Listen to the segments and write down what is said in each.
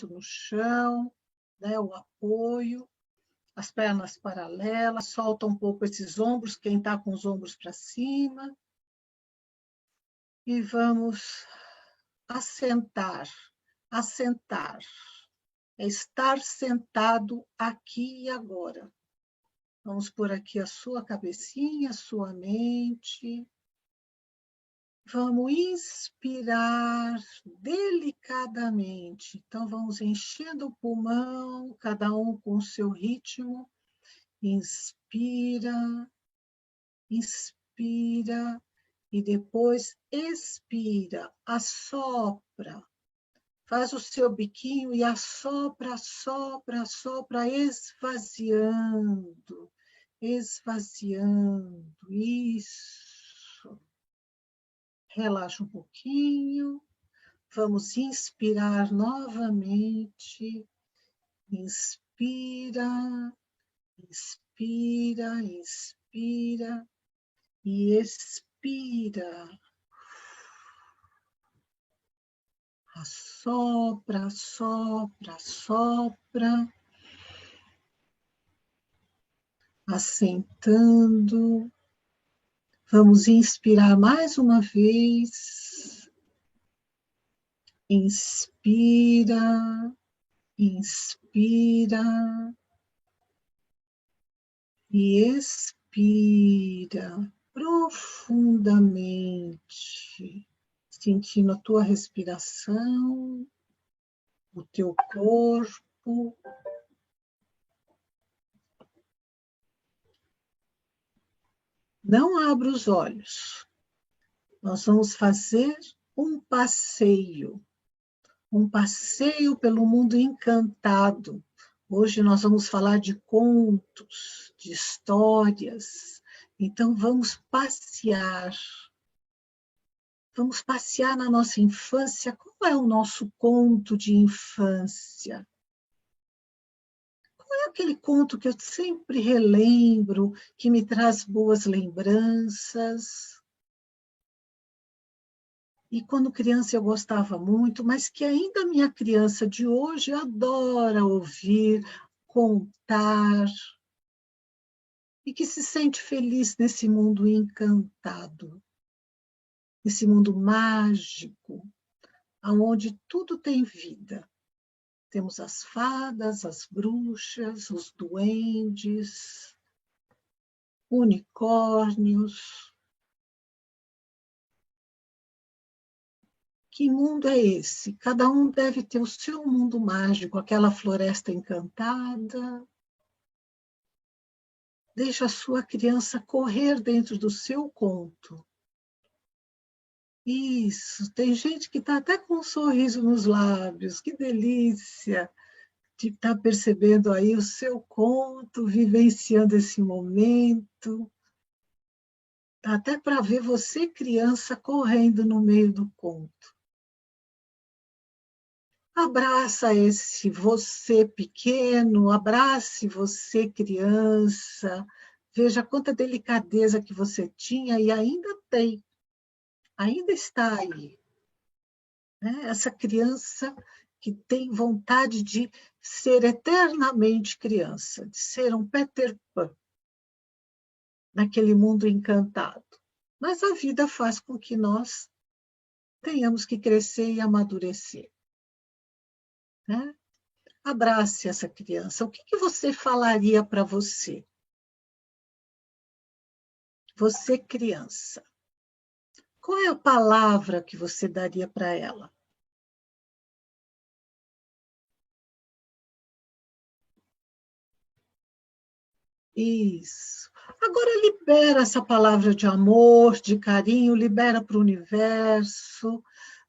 no chão, né, o apoio, as pernas paralelas, solta um pouco esses ombros, quem está com os ombros para cima. E vamos assentar. Assentar é estar sentado aqui e agora. Vamos pôr aqui a sua cabecinha, a sua mente. Vamos inspirar delicadamente. Então, vamos enchendo o pulmão, cada um com o seu ritmo. Inspira, inspira e depois expira, assopra. Faz o seu biquinho e assopra, assopra, assopra, esvaziando, esvaziando. Isso. Relaxa um pouquinho. Vamos inspirar novamente. Inspira, inspira, inspira e expira. Assopra, assopra, assopra. Assentando. Vamos inspirar mais uma vez. Inspira, inspira e expira profundamente, sentindo a tua respiração, o teu corpo. Não abra os olhos. Nós vamos fazer um passeio pelo mundo encantado. Hoje nós vamos falar de contos, de histórias. Então vamos passear. Vamos passear na nossa infância. Qual é o nosso conto de infância? Qual é aquele conto que eu sempre relembro, que me traz boas lembranças? E quando criança eu gostava muito, mas que ainda a minha criança de hoje adora ouvir, contar, e que se sente feliz nesse mundo encantado, nesse mundo mágico, onde tudo tem vida. Temos as fadas, as bruxas, os duendes, unicórnios. Que mundo é esse? Cada um deve ter o seu mundo mágico, aquela floresta encantada. Deixa a sua criança correr dentro do seu conto. Isso, tem gente que está até com um sorriso nos lábios, que delícia de estar percebendo aí o seu conto, vivenciando esse momento. Dá até para ver você, criança, correndo no meio do conto. Abraça esse você pequeno, abrace você criança, veja quanta delicadeza que você tinha e ainda tem, ainda está aí. Né? Essa criança que tem vontade de ser eternamente criança, de ser um Peter Pan, naquele mundo encantado. Mas a vida faz com que nós tenhamos que crescer e amadurecer. Né? Abrace essa criança. O que você falaria para você? Você, criança. Qual é a palavra que você daria para ela? Isso. Agora libera essa palavra de amor, de carinho, libera para o universo.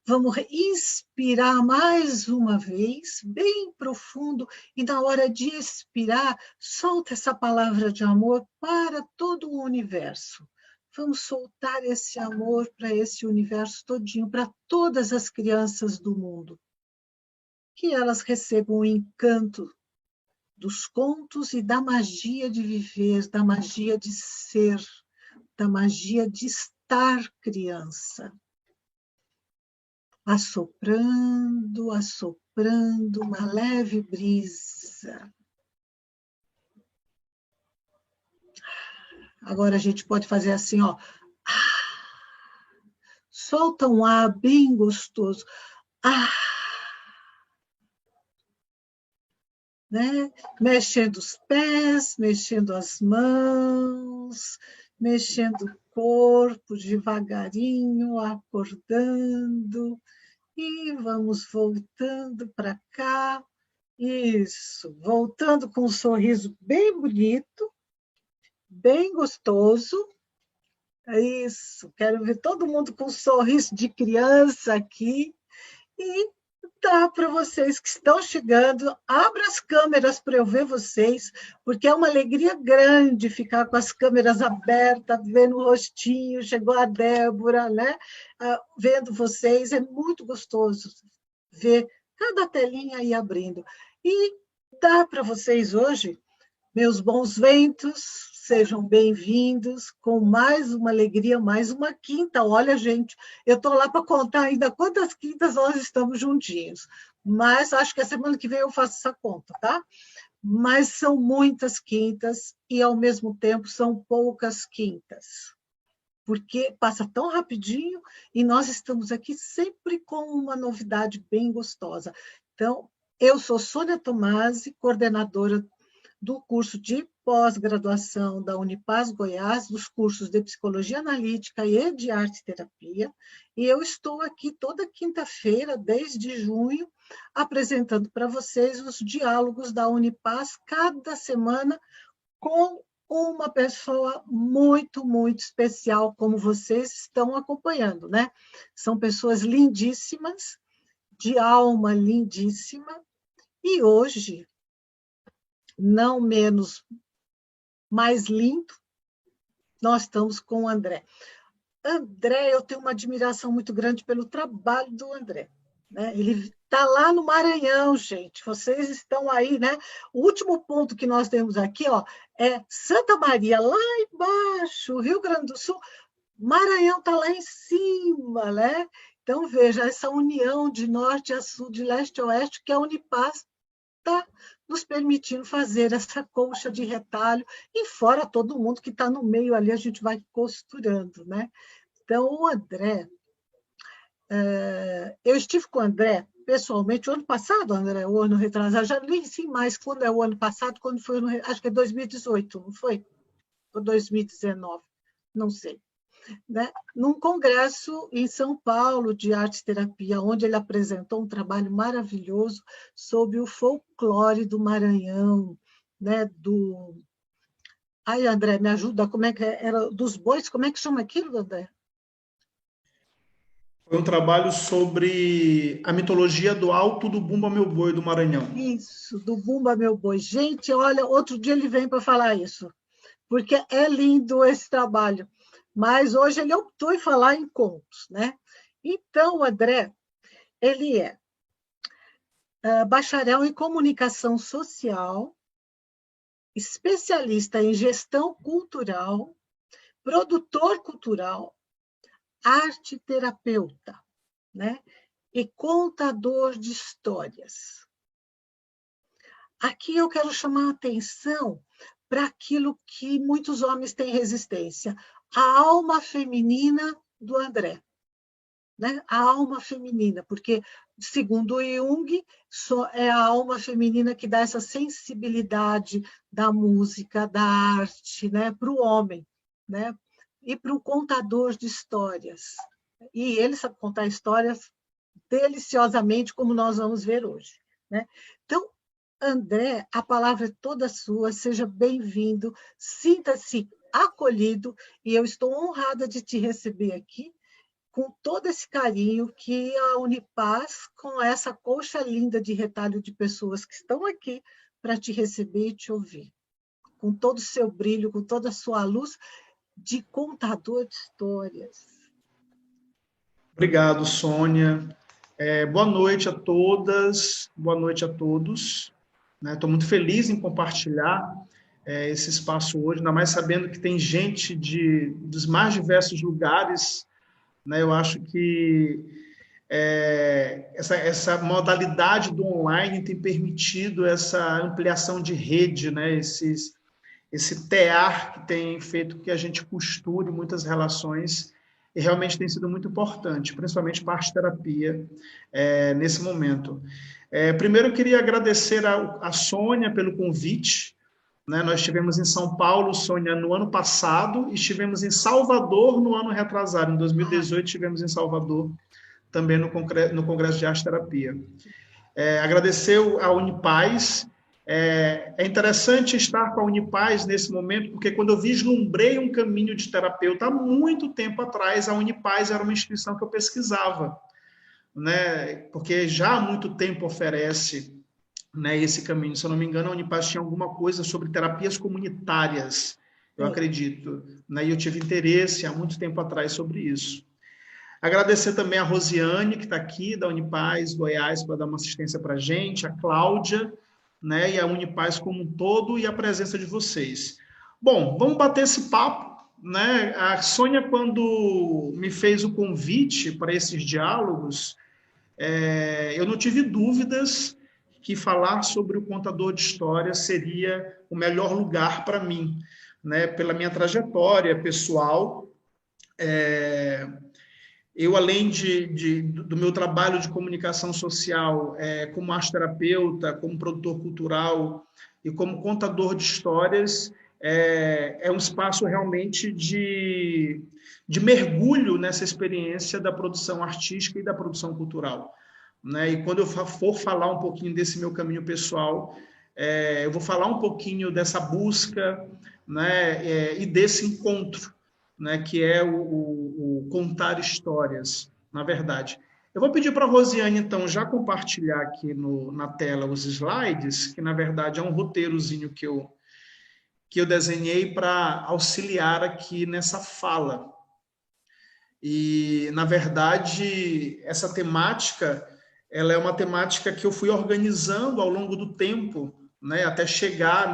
Vamos inspirar mais uma vez, bem profundo, e na hora de expirar, solta essa palavra de amor para todo o universo. Vamos soltar esse amor para esse universo todinho, para todas as crianças do mundo. Que elas recebam o encanto dos contos e da magia de viver, da magia de ser, da magia de estar criança. Assoprando, assoprando. soprando uma leve brisa. Agora a gente pode fazer assim, ó. Solta um ar bem gostoso. Né? Mexendo os pés, mexendo as mãos, mexendo o corpo devagarinho, acordando. E vamos voltando para cá. Isso, voltando com um sorriso bem bonito, bem gostoso. Isso, quero ver todo mundo com um sorriso de criança aqui. E dá para vocês que estão chegando, abra as câmeras para eu ver vocês, porque é uma alegria grande ficar com as câmeras abertas, vendo o rostinho, chegou a Débora, né? Vendo vocês, é muito gostoso ver cada telinha aí abrindo. E dá para vocês hoje, meus bons ventos, sejam bem-vindos, com mais uma alegria, mais uma quinta. Olha, gente, eu estou lá para contar ainda quantas quintas nós estamos juntinhos, mas acho que a semana que vem eu faço essa conta, tá? Mas são muitas quintas e, ao mesmo tempo, são poucas quintas, porque passa tão rapidinho e nós estamos aqui sempre com uma novidade bem gostosa. Então, eu sou Sônia Tomasi, coordenadora do curso de pós-graduação da Unipaz Goiás, dos cursos de Psicologia Analítica e de Arte-Terapia, e eu estou aqui toda quinta-feira, desde junho, apresentando para vocês os diálogos da Unipaz, cada semana, com uma pessoa muito, muito especial, como vocês estão acompanhando, né? São pessoas lindíssimas, de alma lindíssima, e hoje, não menos mais lindo, nós estamos com o André. André, eu tenho uma admiração muito grande pelo trabalho do André. Né? Ele está lá no Maranhão, gente. Vocês estão aí, né? O último ponto que nós temos aqui, ó, é Santa Maria, lá embaixo, Rio Grande do Sul. Maranhão está lá em cima, né? Então, veja, essa união de norte a sul, de leste a oeste, que a Unipaz está nos permitindo fazer essa colcha de retalho, e fora todo mundo que está no meio ali, a gente vai costurando, né? Então, o André, eu estive com o André pessoalmente o ano passado, André, o ano retrasado, já nem sei mais quando é o ano passado, quando foi, acho que é 2018, não foi? Ou 2019, não sei. Né? Num congresso em São Paulo de arte-terapia, onde ele apresentou um trabalho maravilhoso sobre o folclore do Maranhão, né? Ai, André, me ajuda, como é que era dos bois, como é que chama aquilo, André? Foi um trabalho sobre a mitologia do Alto do Bumba Meu Boi do Maranhão. Isso, do Bumba Meu Boi. Gente, olha, outro dia ele vem para falar isso, porque é lindo esse trabalho. Mas hoje ele optou em falar em contos, né? Então, André, ele é bacharel em comunicação social, especialista em gestão cultural, produtor cultural, arte terapeuta, né? E contador de histórias. Aqui eu quero chamar a atenção para aquilo que muitos homens têm resistência, a alma feminina do André. Né? A alma feminina, porque, segundo Jung, só é a alma feminina que dá essa sensibilidade da música, da arte, né? Para o homem, né? E para o contador de histórias. E ele sabe contar histórias deliciosamente, como nós vamos ver hoje. Né? Então, André, a palavra é toda sua, seja bem-vindo, sinta-se acolhido, e eu estou honrada de te receber aqui, com todo esse carinho que a Unipaz, com essa colcha linda de retalho de pessoas que estão aqui para te receber e te ouvir, com todo o seu brilho, com toda a sua luz de contador de histórias. Obrigado, Sônia. Boa noite a todas, boa noite a todos. Estou muito feliz em compartilhar esse espaço hoje, ainda mais sabendo que tem gente dos mais diversos lugares. Né? Eu acho que essa modalidade do online tem permitido essa ampliação de rede, né? Esse tear que tem feito que a gente costure muitas relações e realmente tem sido muito importante, principalmente para a arte-terapia nesse momento. Primeiro, eu queria agradecer a Sônia pelo convite, né? Nós estivemos em São Paulo, Sônia, no ano passado, e estivemos em Salvador no ano retrasado, em 2018 estivemos em Salvador, também no Congresso de Arte-Terapia. Agradecer a Unipaz. É interessante estar com a Unipaz nesse momento, porque quando eu vislumbrei um caminho de terapeuta há muito tempo atrás, a Unipaz era uma instituição que eu pesquisava, né? Porque já há muito tempo oferece, né, esse caminho. Se eu não me engano, a Unipaz tinha alguma coisa sobre terapias comunitárias, eu acredito, né? E eu tive interesse há muito tempo atrás sobre isso. Agradecer também a Rosiane, que está aqui, da Unipaz Goiás, para dar uma assistência para a gente, a Cláudia, né, e a Unipaz como um todo, e a presença de vocês. Bom, vamos bater esse papo, né? A Sônia, quando me fez o convite para esses diálogos, eu não tive dúvidas que falar sobre o contador de histórias seria o melhor lugar para mim, né? Pela minha trajetória pessoal, eu, além do meu trabalho de comunicação social, como arte-terapeuta, como produtor cultural e como contador de histórias, é um espaço realmente de mergulho nessa experiência da produção artística e da produção cultural, né? E quando eu for falar um pouquinho desse meu caminho pessoal, eu vou falar um pouquinho dessa busca, né, e desse encontro, né, que é o contar histórias, na verdade. Eu vou pedir para a Rosiane, então, já compartilhar aqui na tela os slides, que, na verdade, é um roteirozinho que eu desenhei para auxiliar aqui nessa fala. E, na verdade, essa temática, ela é uma temática que eu fui organizando ao longo do tempo, né, até chegar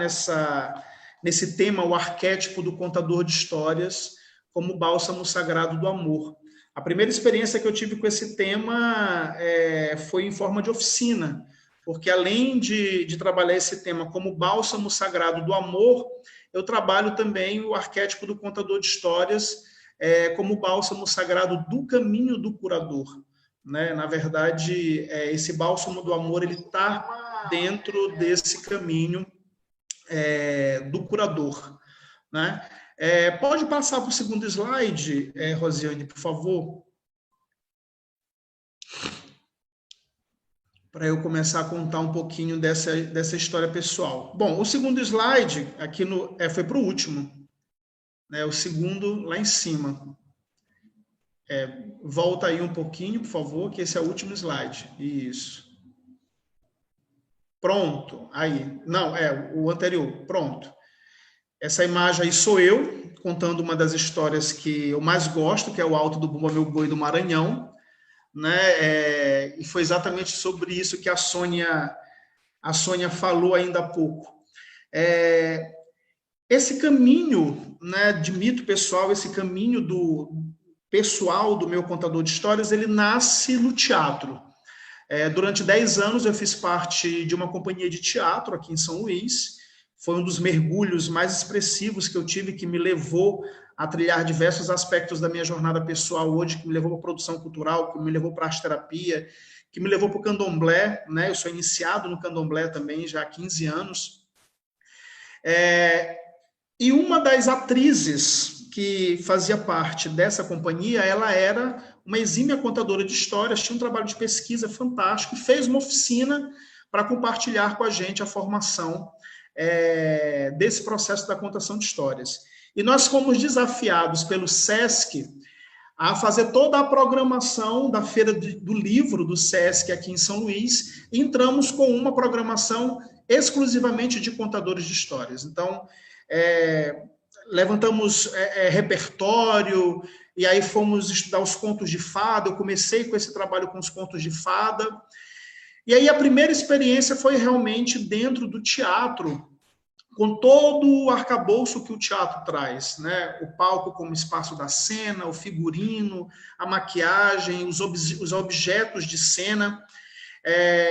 nesse tema, o arquétipo do contador de histórias, como bálsamo sagrado do amor. A primeira experiência que eu tive com esse tema foi em forma de oficina, porque além de trabalhar esse tema como bálsamo sagrado do amor, eu trabalho também o arquétipo do contador de histórias como bálsamo sagrado do caminho do curador, né? Na verdade, esse bálsamo do amor ele está dentro desse caminho do curador, né? Pode passar para o segundo slide, Rosiane, por favor? Para eu começar a contar um pouquinho dessa história pessoal. Bom, o segundo slide, aqui foi para o último, né? O segundo lá em cima. Volta aí um pouquinho, por favor, que esse é o último slide. Isso. Pronto, aí. Não, o anterior, pronto. Essa imagem aí sou eu, contando uma das histórias que eu mais gosto, que é o Alto do Bumba Meu Boi do Maranhão, né? E foi exatamente sobre isso que a Sônia falou ainda há pouco. Esse caminho, né, de mito pessoal, esse caminho pessoal do meu contador de histórias, ele nasce no teatro. Durante 10 anos eu fiz parte de uma companhia de teatro aqui em São Luís. Foi um dos mergulhos mais expressivos que eu tive, que me levou a trilhar diversos aspectos da minha jornada pessoal hoje, que me levou para a produção cultural, que me levou para a arte-terapia, que me levou para o candomblé, né? Eu sou iniciado no candomblé também já há 15 anos. E uma das atrizes que fazia parte dessa companhia, ela era uma exímia contadora de histórias, tinha um trabalho de pesquisa fantástico, e fez uma oficina para compartilhar com a gente a formação desse processo da contação de histórias. E nós fomos desafiados pelo SESC a fazer toda a programação da Feira do Livro do SESC aqui em São Luís, e entramos com uma programação exclusivamente de contadores de histórias. Então, levantamos repertório, e aí fomos estudar os contos de fada. Eu comecei com esse trabalho com os contos de fada, e aí a primeira experiência foi realmente dentro do teatro, com todo o arcabouço que o teatro traz, né? O palco como espaço da cena, o figurino, a maquiagem, os objetos de cena.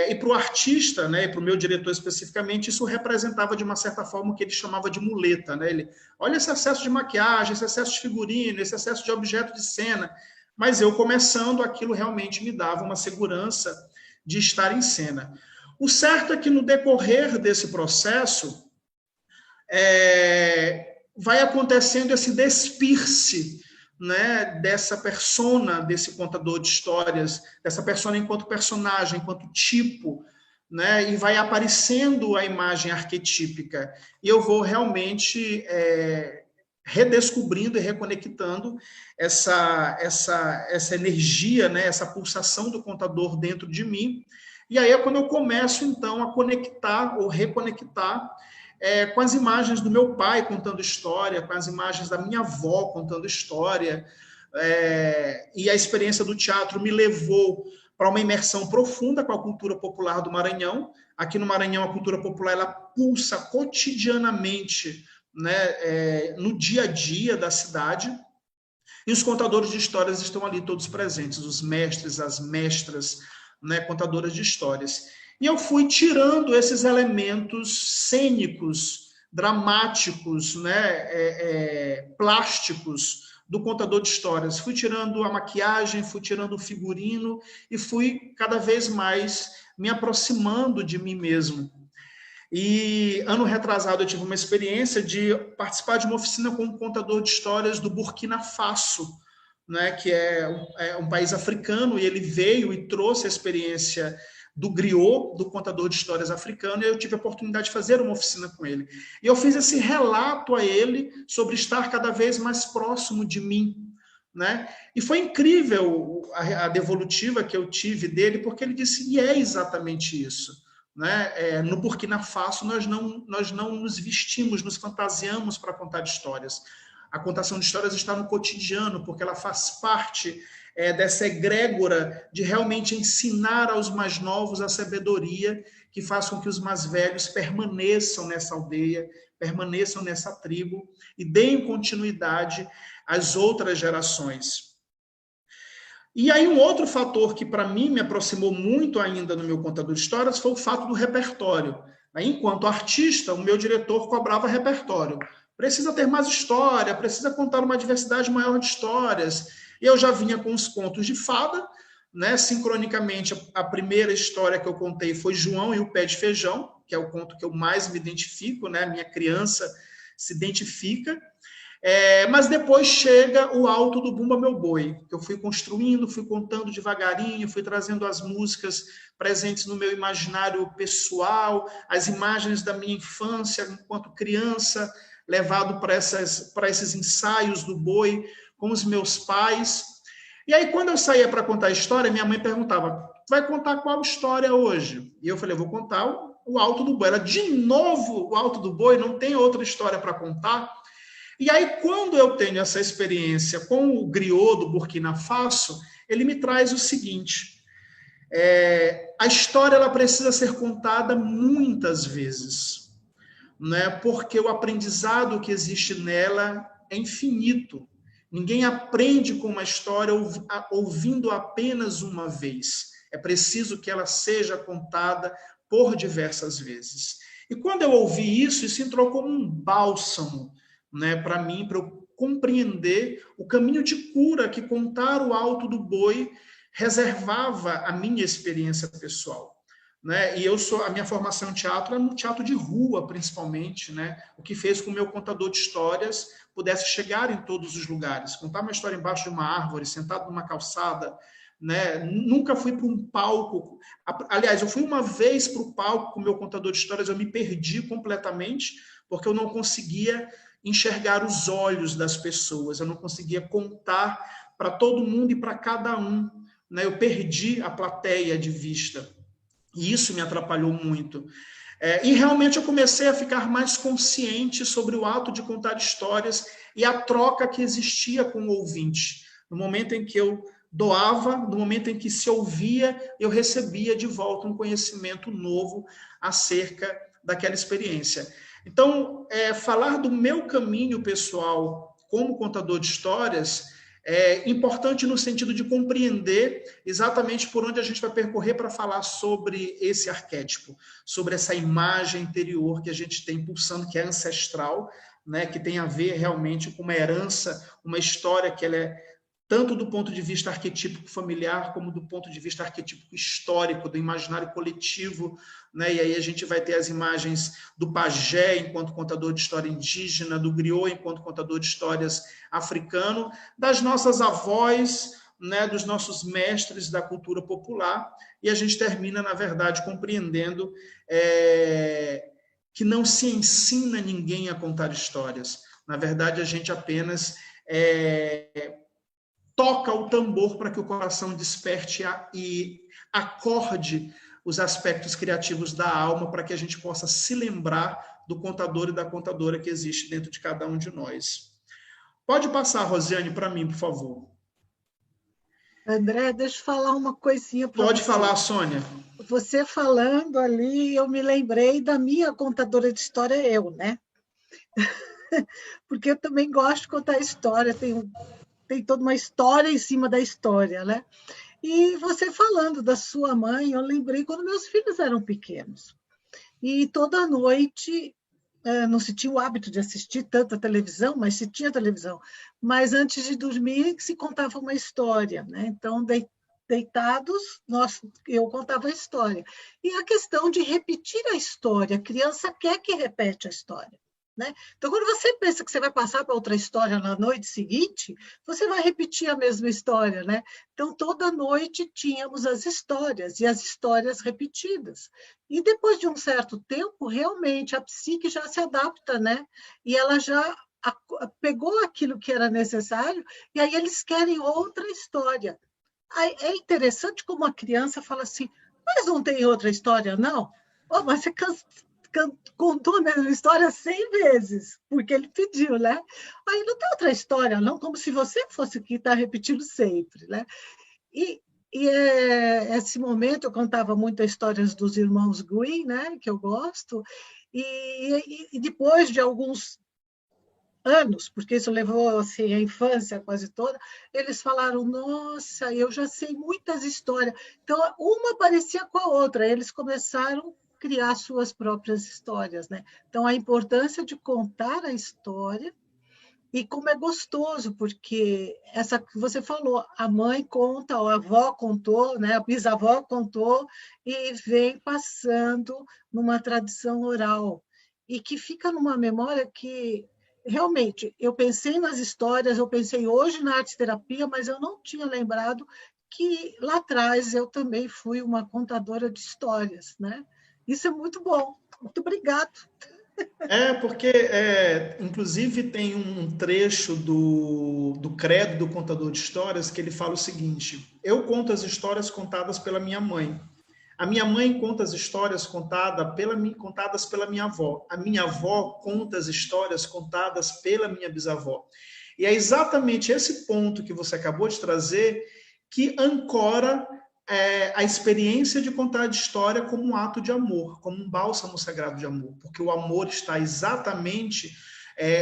E para o artista, né, e para o meu diretor especificamente, isso representava de uma certa forma o que ele chamava de muleta. Né? Ele, olha esse excesso de maquiagem, esse excesso de figurino, esse excesso de objeto de cena. Mas eu começando, aquilo realmente me dava uma segurança de estar em cena. O certo é que no decorrer desse processo, vai acontecendo esse despir-se, né, dessa persona, desse contador de histórias, dessa persona enquanto personagem, enquanto tipo, né, e vai aparecendo a imagem arquetípica. E eu vou realmente redescobrindo e reconectando essa energia, né, essa pulsação do contador dentro de mim. E aí é quando eu começo, então, a conectar ou reconectar com as imagens do meu pai contando história, com as imagens da minha avó contando história. E a experiência do teatro me levou para uma imersão profunda com a cultura popular do Maranhão. Aqui no Maranhão, a cultura popular ela pulsa cotidianamente, né, no dia a dia da cidade. E os contadores de histórias estão ali todos presentes, os mestres, as mestras, né, contadoras de histórias. E eu fui tirando esses elementos cênicos, dramáticos, né, plásticos do contador de histórias. Fui tirando a maquiagem, fui tirando o figurino e fui cada vez mais me aproximando de mim mesmo. E ano retrasado eu tive uma experiência de participar de uma oficina com um contador de histórias do Burkina Faso, né, que é um país africano, e ele veio e trouxe a experiência do griot, do contador de histórias africano, e eu tive a oportunidade de fazer uma oficina com ele. E eu fiz esse relato a ele sobre estar cada vez mais próximo de mim, né? E foi incrível a devolutiva que eu tive dele, porque ele disse, e é exatamente isso. Né? No Burkina Faso, nós não nos vestimos, nos fantasiamos para contar histórias. A contação de histórias está no cotidiano, porque ela faz parte dessa egrégora de realmente ensinar aos mais novos a sabedoria que faz com que os mais velhos permaneçam nessa aldeia, permaneçam nessa tribo e deem continuidade às outras gerações. E aí um outro fator que para mim me aproximou muito ainda no meu contador de histórias foi o fato do repertório. Enquanto artista, o meu diretor cobrava repertório. Precisa ter mais história, precisa contar uma diversidade maior de histórias. E eu já vinha com os contos de fada, né? Sincronicamente, a primeira história que eu contei foi João e o Pé de Feijão, que é o conto que eu mais me identifico, né? Minha criança se identifica. Mas depois chega o Alto do Bumba Meu Boi, que eu fui construindo, fui contando devagarinho, fui trazendo as músicas presentes no meu imaginário pessoal, as imagens da minha infância enquanto criança, levado para esses ensaios do boi com os meus pais. E aí, quando eu saía para contar a história, minha mãe perguntava, vai contar qual história hoje? E eu falei, vou contar o Alto do Boi. Ela, de novo, o Alto do Boi, não tem outra história para contar? E aí, quando eu tenho essa experiência com o griot do Burkina Faso, ele me traz o seguinte, a história ela precisa ser contada muitas vezes, né? Porque o aprendizado que existe nela é infinito. Ninguém aprende com uma história ouvindo apenas uma vez. É preciso que ela seja contada por diversas vezes. E quando eu ouvi isso, isso entrou como um bálsamo, né, para mim, para eu compreender o caminho de cura que contar o Alto do Boi reservava a minha experiência pessoal. Né? E a minha formação em teatro é no teatro de rua, principalmente, né? O que fez com que o meu contador de histórias pudesse chegar em todos os lugares, contar uma história embaixo de uma árvore, sentado numa calçada, né? Nunca fui para um palco. Aliás, eu fui uma vez para o palco com o meu contador de histórias, eu me perdi completamente, porque eu não conseguia enxergar os olhos das pessoas, eu não conseguia contar para todo mundo e para cada um, né? Eu perdi a plateia de vista, e isso me atrapalhou muito. E realmente eu comecei a ficar mais consciente sobre o ato de contar histórias e a troca que existia com o ouvinte. No momento em que eu doava, no momento em que se ouvia, eu recebia de volta um conhecimento novo acerca daquela experiência. Então, falar do meu caminho pessoal como contador de histórias é importante no sentido de compreender exatamente por onde a gente vai percorrer para falar sobre esse arquétipo, sobre essa imagem interior que a gente tem pulsando, que é ancestral, né, que tem a ver realmente com uma herança, uma história que ela é tanto do ponto de vista arquetípico familiar, como do ponto de vista arquetípico histórico, do imaginário coletivo, né? E aí a gente vai ter as imagens do pajé enquanto contador de história indígena, do griot enquanto contador de histórias africano, das nossas avós, né? Dos nossos mestres da cultura popular, e a gente termina, na verdade, compreendendo que não se ensina ninguém a contar histórias. Na verdade, a gente apenas toca o tambor para que o coração desperte e acorde os aspectos criativos da alma para que a gente possa se lembrar do contador e da contadora que existe dentro de cada um de nós. Pode passar, Rosiane, para mim, por favor. André, deixa eu falar uma coisinha para você. Pode falar, Sônia. Você falando ali, eu me lembrei da minha contadora de história, né? Porque eu também gosto de contar história, tem toda uma história em cima da história, né? E você falando da sua mãe, eu lembrei quando meus filhos eram pequenos. E toda noite, não se tinha o hábito de assistir tanta televisão, mas se tinha televisão. Mas antes de dormir, se contava uma história, né? Então, deitados, eu contava a história. E a questão de repetir a história, a criança quer que repete a história. Né? Então, quando você pensa que você vai passar para outra história na noite seguinte, você vai repetir a mesma história. Né? Então, toda noite tínhamos as histórias, e as histórias repetidas. E depois de um certo tempo, realmente, a psique já se adapta, né? E ela já pegou aquilo que era necessário, e aí eles querem outra história. Aí é interessante como a criança fala assim, mas não tem outra história, não? Oh, mas você contou a mesma história 100 vezes, porque ele pediu, né? Aí não tem outra história, não, como se você fosse que está repetindo sempre, né? E esse momento eu contava muito as histórias dos irmãos Green, né? Que eu gosto, e depois de alguns anos, porque isso levou assim, a infância quase toda, eles falaram, nossa, eu já sei muitas histórias. Então, uma parecia com a outra, eles começaram criar suas próprias histórias, né? Então, a importância de contar a história e como é gostoso, porque essa que você falou, a mãe conta, a avó contou, né? A bisavó contou e vem passando numa tradição oral e que fica numa memória que realmente eu pensei nas histórias, eu pensei hoje na arte-terapia, mas eu não tinha lembrado que lá atrás eu também fui uma contadora de histórias, né? Isso é muito bom. Muito obrigado. Porque, inclusive, tem um trecho do Credo do Contador de Histórias que ele fala o seguinte: eu conto as histórias contadas pela minha mãe. A minha mãe conta as histórias contadas pela minha avó. A minha avó conta as histórias contadas pela minha bisavó. E é exatamente esse ponto que você acabou de trazer que ancora a experiência de contar a história como um ato de amor, como um bálsamo sagrado de amor, porque o amor está exatamente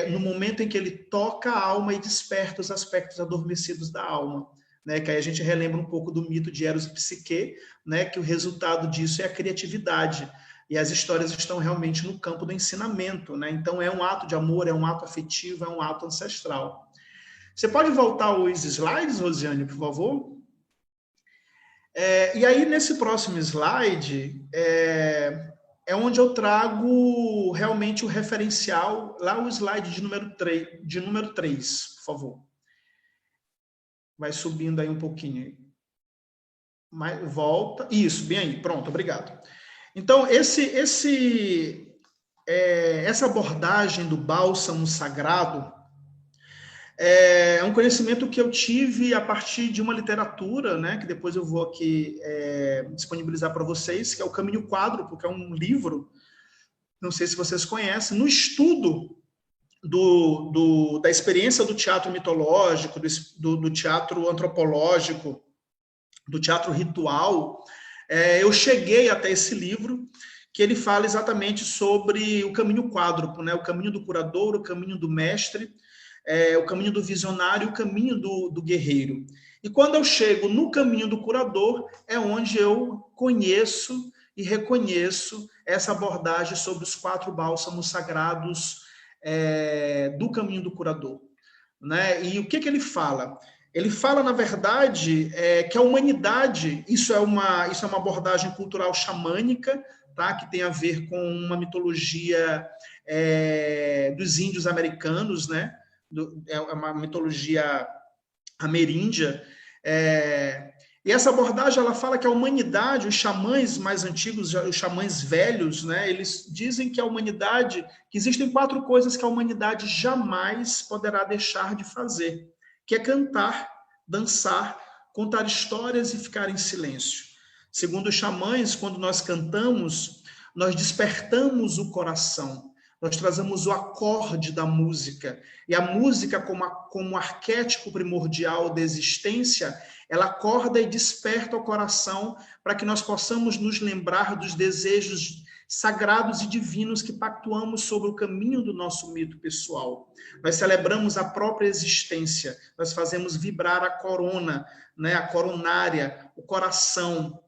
no momento em que ele toca a alma e desperta os aspectos adormecidos da alma. Né, que aí a gente relembra um pouco do mito de Eros e Psique, né, que o resultado disso é a criatividade. E as histórias estão realmente no campo do ensinamento. Né? Então, é um ato de amor, é um ato afetivo, é um ato ancestral. Você pode voltar os slides, Rosiane, por favor? E aí, nesse próximo slide, onde eu trago realmente o referencial, lá o slide de número 3, por favor. Vai subindo aí um pouquinho. Volta. Isso, bem aí. Pronto, obrigado. Então, essa abordagem do bálsamo sagrado é um conhecimento que eu tive a partir de uma literatura, né, que depois eu vou aqui disponibilizar para vocês, que é o Caminho Quádruplo, que é um livro, não sei se vocês conhecem, no estudo da experiência do teatro mitológico, do teatro antropológico, do teatro ritual, eu cheguei até esse livro, que ele fala exatamente sobre o caminho quádruplo, né? O caminho do curador, o caminho do mestre, o caminho do visionário, o caminho do guerreiro. E quando eu chego no caminho do curador, é onde eu conheço e reconheço essa abordagem sobre os 4 bálsamos sagrados do caminho do curador. Né? E o que ele fala? Ele fala, na verdade, que a humanidade, isso é uma abordagem cultural xamânica, tá? Que tem a ver com uma mitologia dos índios americanos, né? É uma mitologia ameríndia. E essa abordagem, ela fala que a humanidade, os xamãs mais antigos, os xamãs velhos, né, eles dizem que a humanidade, que existem 4 coisas que a humanidade jamais poderá deixar de fazer, que é cantar, dançar, contar histórias e ficar em silêncio. Segundo os xamãs, quando nós cantamos, nós despertamos o coração, nós trazemos o acorde da música, e a música, como arquétipo primordial da existência, ela acorda e desperta o coração para que nós possamos nos lembrar dos desejos sagrados e divinos que pactuamos sobre o caminho do nosso mito pessoal. Nós celebramos a própria existência, nós fazemos vibrar a corona, né, a coronária, o coração.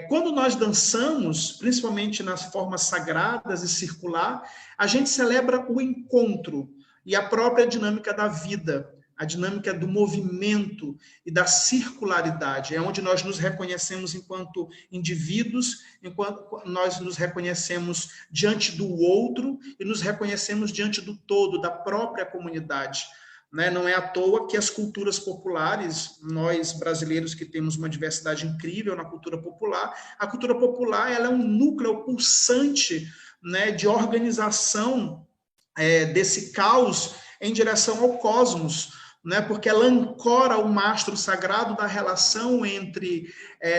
Quando nós dançamos, principalmente nas formas sagradas e circular, a gente celebra o encontro e a própria dinâmica da vida, a dinâmica do movimento e da circularidade. É onde nós nos reconhecemos enquanto indivíduos, enquanto nós nos reconhecemos diante do outro e nos reconhecemos diante do todo, da própria comunidade. Não é à toa que as culturas populares, nós brasileiros que temos uma diversidade incrível na cultura popular, a cultura popular ela é um núcleo pulsante, né, de organização desse caos em direção ao cosmos, né, porque ela ancora o mastro sagrado da relação entre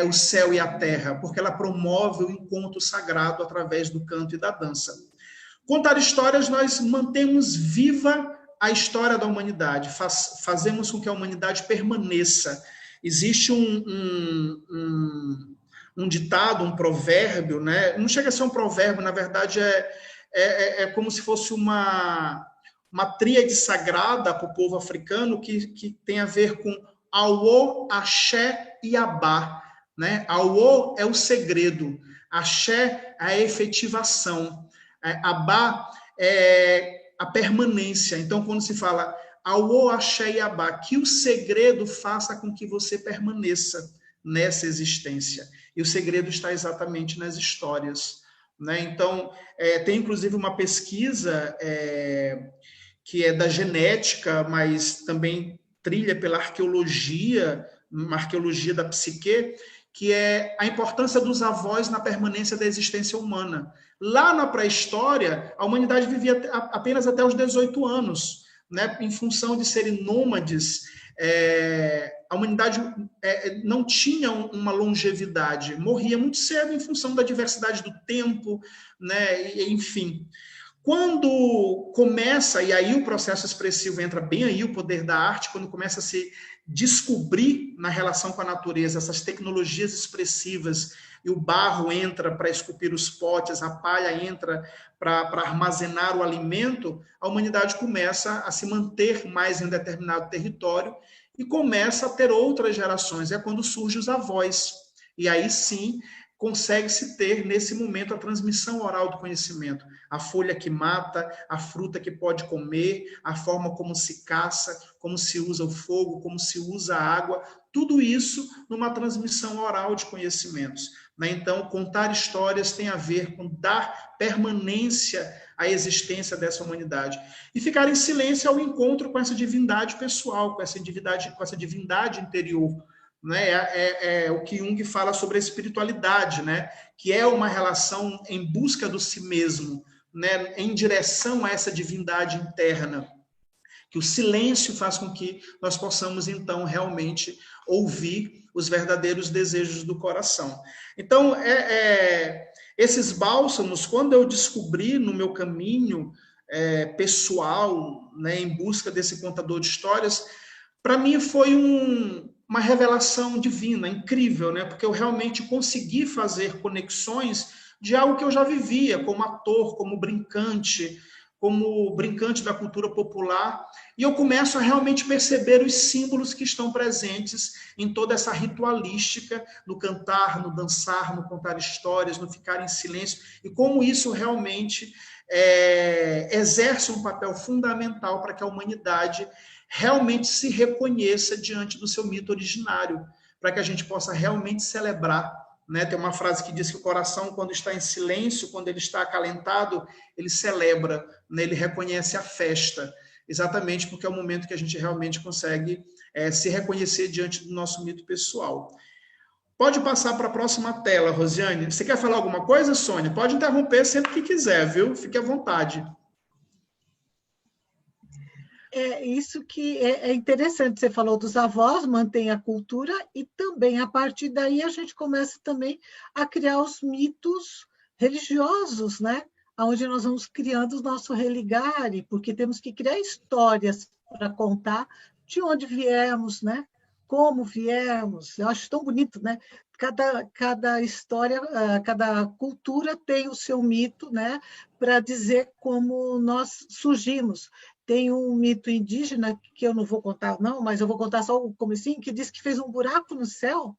o céu e a terra, porque ela promove o encontro sagrado através do canto e da dança. Contar histórias, nós mantemos viva a história da humanidade, fazemos com que a humanidade permaneça. Existe um ditado, um provérbio, né? Não chega a ser um provérbio, na verdade é como se fosse uma tríade sagrada para o povo africano que tem a ver com Awo, Axé e Abá. Né? Awo é o segredo, Axé é a efetivação, Abá é a permanência. Então, quando se fala Awo, Axé e Abá, que o segredo faça com que você permaneça nessa existência. E o segredo está exatamente nas histórias. Né? Então, tem inclusive uma pesquisa que é da genética, mas também trilha pela arqueologia, uma arqueologia da psique, que é a importância dos avós na permanência da existência humana. Lá na pré-história, a humanidade vivia apenas até os 18 anos, né? Em função de serem nômades, a humanidade não tinha uma longevidade, morria muito cedo em função da diversidade do tempo, né? Enfim. Quando começa, e aí o processo expressivo entra bem aí, o poder da arte, quando começa a se descobrir na relação com a natureza essas tecnologias expressivas, e o barro entra para esculpir os potes, a palha entra para armazenar o alimento, a humanidade começa a se manter mais em determinado território e começa a ter outras gerações. É quando surgem os avós. E aí sim consegue-se ter, nesse momento, a transmissão oral do conhecimento. A folha que mata, a fruta que pode comer, a forma como se caça, como se usa o fogo, como se usa a água, tudo isso numa transmissão oral de conhecimentos. Então, contar histórias tem a ver com dar permanência à existência dessa humanidade. E ficar em silêncio ao encontro com essa divindade pessoal, com essa divindade interior. Né? É o que Jung fala sobre a espiritualidade, né? Que é uma relação em busca do si mesmo, né? Em direção a essa divindade interna, que o silêncio faz com que nós possamos, então, realmente ouvir os verdadeiros desejos do coração. Então, esses bálsamos, quando eu descobri no meu caminho pessoal, né, em busca desse contador de histórias, para mim foi uma revelação divina, incrível, né? Porque eu realmente consegui fazer conexões de algo que eu já vivia como ator, como brincante da cultura popular, e eu começo a realmente perceber os símbolos que estão presentes em toda essa ritualística, no cantar, no dançar, no contar histórias, no ficar em silêncio, e como isso realmente exerce um papel fundamental para que a humanidade realmente se reconheça diante do seu mito originário, para que a gente possa realmente celebrar, né? Tem uma frase que diz que o coração, quando está em silêncio, quando ele está acalentado, ele celebra, né? Ele reconhece a festa, exatamente porque é o momento que a gente realmente consegue se reconhecer diante do nosso mito pessoal. Pode passar para a próxima tela, Rosiane. Você quer falar alguma coisa, Sônia? Pode interromper sempre que quiser, viu? Fique à vontade. Isso que é interessante, você falou dos avós, mantém a cultura, e também, a partir daí, a gente começa também a criar os mitos religiosos, né? Onde nós vamos criando o nosso religare, porque temos que criar histórias para contar de onde viemos, né? Como viemos. Eu acho tão bonito, né? Cada história, cada cultura tem o seu mito, né? Para dizer como nós surgimos. Tem um mito indígena, que eu não vou contar, não, mas eu vou contar só o comecinho, que diz que fez um buraco no céu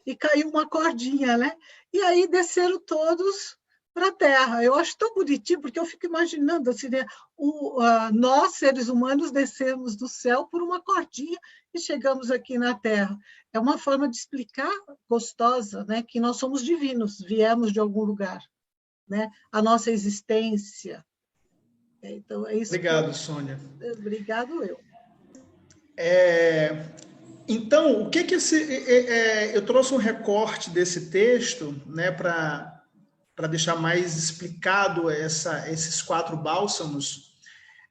e caiu uma cordinha, né? E aí desceram todos para a Terra. Eu acho tão bonitinho, porque eu fico imaginando assim, né? Nós, seres humanos, descemos do céu por uma cordinha e chegamos aqui na Terra. É uma forma de explicar gostosa, né? Que nós somos divinos, viemos de algum lugar, né? A nossa existência. Então, é isso. Obrigado, Sônia. Obrigado, eu. Então, o que eu trouxe um recorte desse texto, né, para deixar mais explicado esses 4 bálsamos,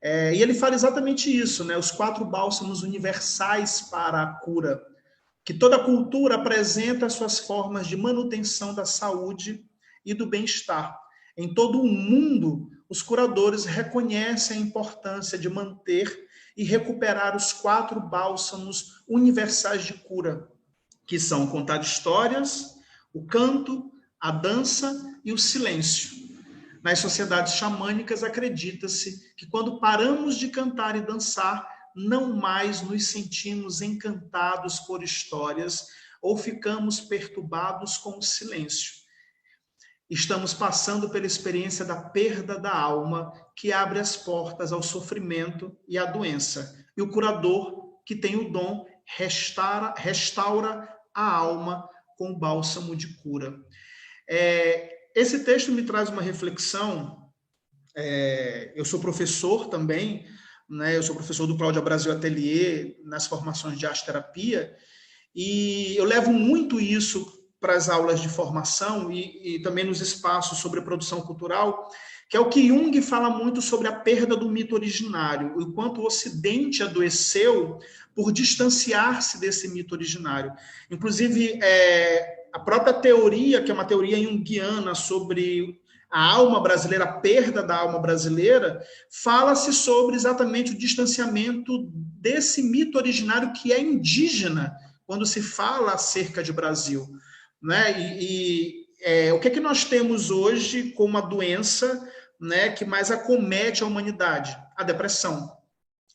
e ele fala exatamente isso, né, os 4 bálsamos universais para a cura, que toda cultura apresenta as suas formas de manutenção da saúde e do bem-estar. Em todo o mundo, os curadores reconhecem a importância de manter e recuperar os 4 bálsamos universais de cura, que são contar histórias, o canto, a dança e o silêncio. Nas sociedades xamânicas, acredita-se que quando paramos de cantar e dançar, não mais nos sentimos encantados por histórias ou ficamos perturbados com o silêncio. Estamos passando pela experiência da perda da alma, que abre as portas ao sofrimento e à doença. E o curador, que tem o dom, restaura a alma com o bálsamo de cura. Esse texto me traz uma reflexão. Eu sou professor também, né? Eu sou professor do Cláudia Brasil Atelier nas formações de arte-terapia, e eu levo muito isso para as aulas de formação e também nos espaços sobre produção cultural, que é o que Jung fala muito sobre a perda do mito originário, o quanto o Ocidente adoeceu por distanciar-se desse mito originário. Inclusive, a própria teoria, que é uma teoria junguiana sobre a alma brasileira, a perda da alma brasileira, fala-se sobre exatamente o distanciamento desse mito originário que é indígena, quando se fala acerca de Brasil. Né? O que nós temos hoje como a doença, né, que mais acomete a humanidade? A depressão.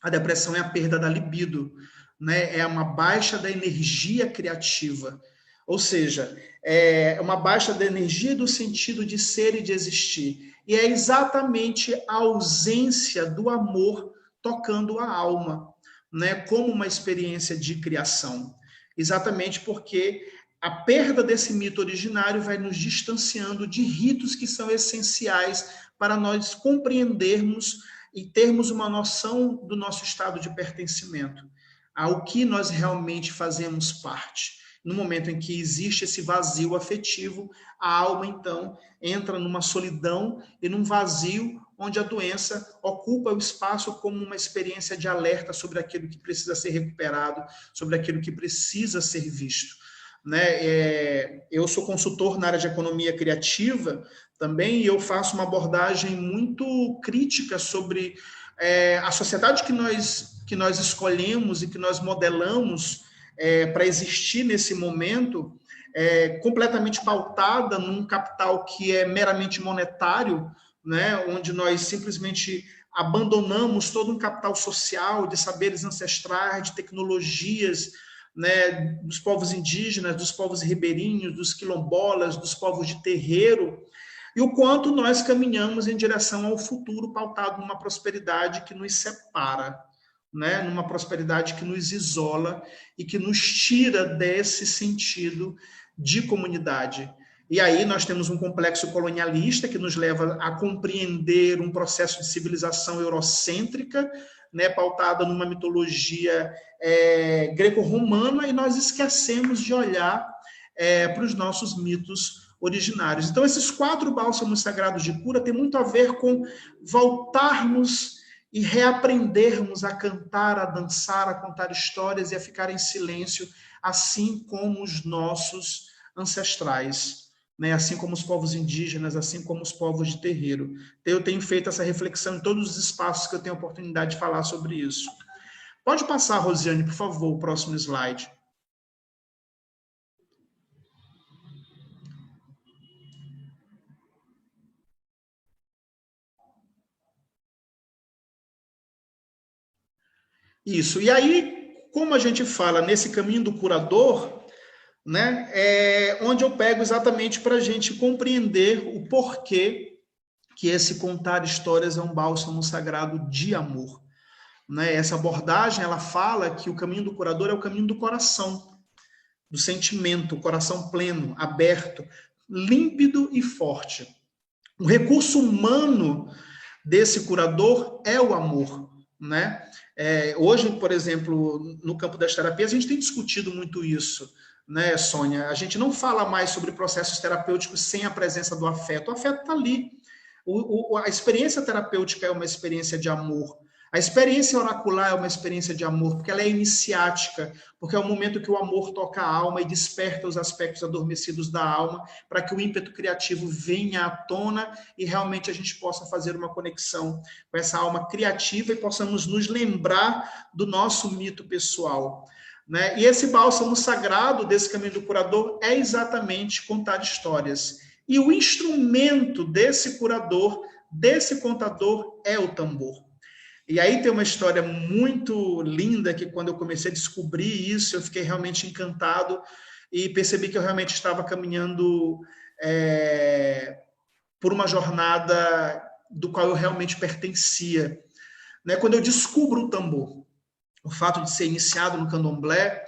A depressão é a perda da libido, né? É uma baixa da energia criativa. Ou seja, é uma baixa da energia do sentido de ser e de existir. E é exatamente a ausência do amor tocando a alma, né, como uma experiência de criação. Exatamente porque a perda desse mito originário vai nos distanciando de ritos que são essenciais para nós compreendermos e termos uma noção do nosso estado de pertencimento, ao que nós realmente fazemos parte. No momento em que existe esse vazio afetivo, a alma, então, entra numa solidão e num vazio onde a doença ocupa o espaço como uma experiência de alerta sobre aquilo que precisa ser recuperado, sobre aquilo que precisa ser visto. Né? Eu sou consultor na área de economia criativa também, e eu faço uma abordagem muito crítica sobre a sociedade que nós escolhemos e que nós modelamos para existir nesse momento, completamente pautada num capital que é meramente monetário, né, onde nós simplesmente abandonamos todo um capital social de saberes ancestrais, de tecnologias, né, dos povos indígenas, dos povos ribeirinhos, dos quilombolas, dos povos de terreiro, e o quanto nós caminhamos em direção ao futuro pautado numa prosperidade que nos separa, né, numa prosperidade que nos isola e que nos tira desse sentido de comunidade. E aí nós temos um complexo colonialista que nos leva a compreender um processo de civilização eurocêntrica, né, pautada numa mitologia greco-romana, e nós esquecemos de olhar para os nossos mitos originários. Então, esses 4 bálsamos sagrados de cura têm muito a ver com voltarmos e reaprendermos a cantar, a dançar, a contar histórias e a ficar em silêncio, assim como os nossos ancestrais, né? Assim como os povos indígenas, assim como os povos de terreiro. Eu tenho feito essa reflexão em todos os espaços que eu tenho a oportunidade de falar sobre isso. Pode passar, Rosiane, por favor, o próximo slide. Isso. E aí, como a gente fala nesse caminho do curador, né, onde eu pego exatamente para a gente compreender o porquê que esse contar histórias é um bálsamo sagrado de amor. Né? Essa abordagem, ela fala que o caminho do curador é o caminho do coração, do sentimento, o coração pleno, aberto, límpido e forte. O recurso humano desse curador é o amor, né? Hoje, por exemplo, no campo das terapias, a gente tem discutido muito isso, né, Sônia? A gente não fala mais sobre processos terapêuticos sem a presença do afeto. O afeto está ali. A experiência terapêutica é uma experiência de amor. A experiência oracular é uma experiência de amor, porque ela é iniciática, porque é o momento que o amor toca a alma e desperta os aspectos adormecidos da alma, para que o ímpeto criativo venha à tona e realmente a gente possa fazer uma conexão com essa alma criativa e possamos nos lembrar do nosso mito pessoal. Né? E esse bálsamo sagrado desse caminho do curador é exatamente contar histórias. E o instrumento desse curador, desse contador, é o tambor. E aí tem uma história muito linda que quando eu comecei a descobrir isso, eu fiquei realmente encantado e percebi que eu realmente estava caminhando por uma jornada do qual eu realmente pertencia. Né? Quando eu descubro o tambor, o fato de ser iniciado no candomblé,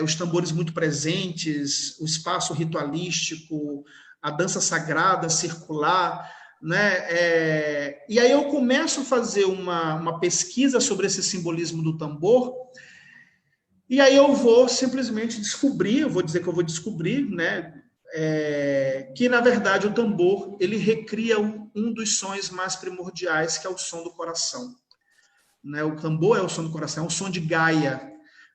os tambores muito presentes, o espaço ritualístico, a dança sagrada, circular, né? E aí eu começo a fazer uma pesquisa sobre esse simbolismo do tambor, e aí eu vou simplesmente descobrir, eu vou dizer que eu vou descobrir, né? Que na verdade o tambor ele recria um dos sons mais primordiais, que é o som do coração. Né? O tambor é o som do coração, é um som de Gaia,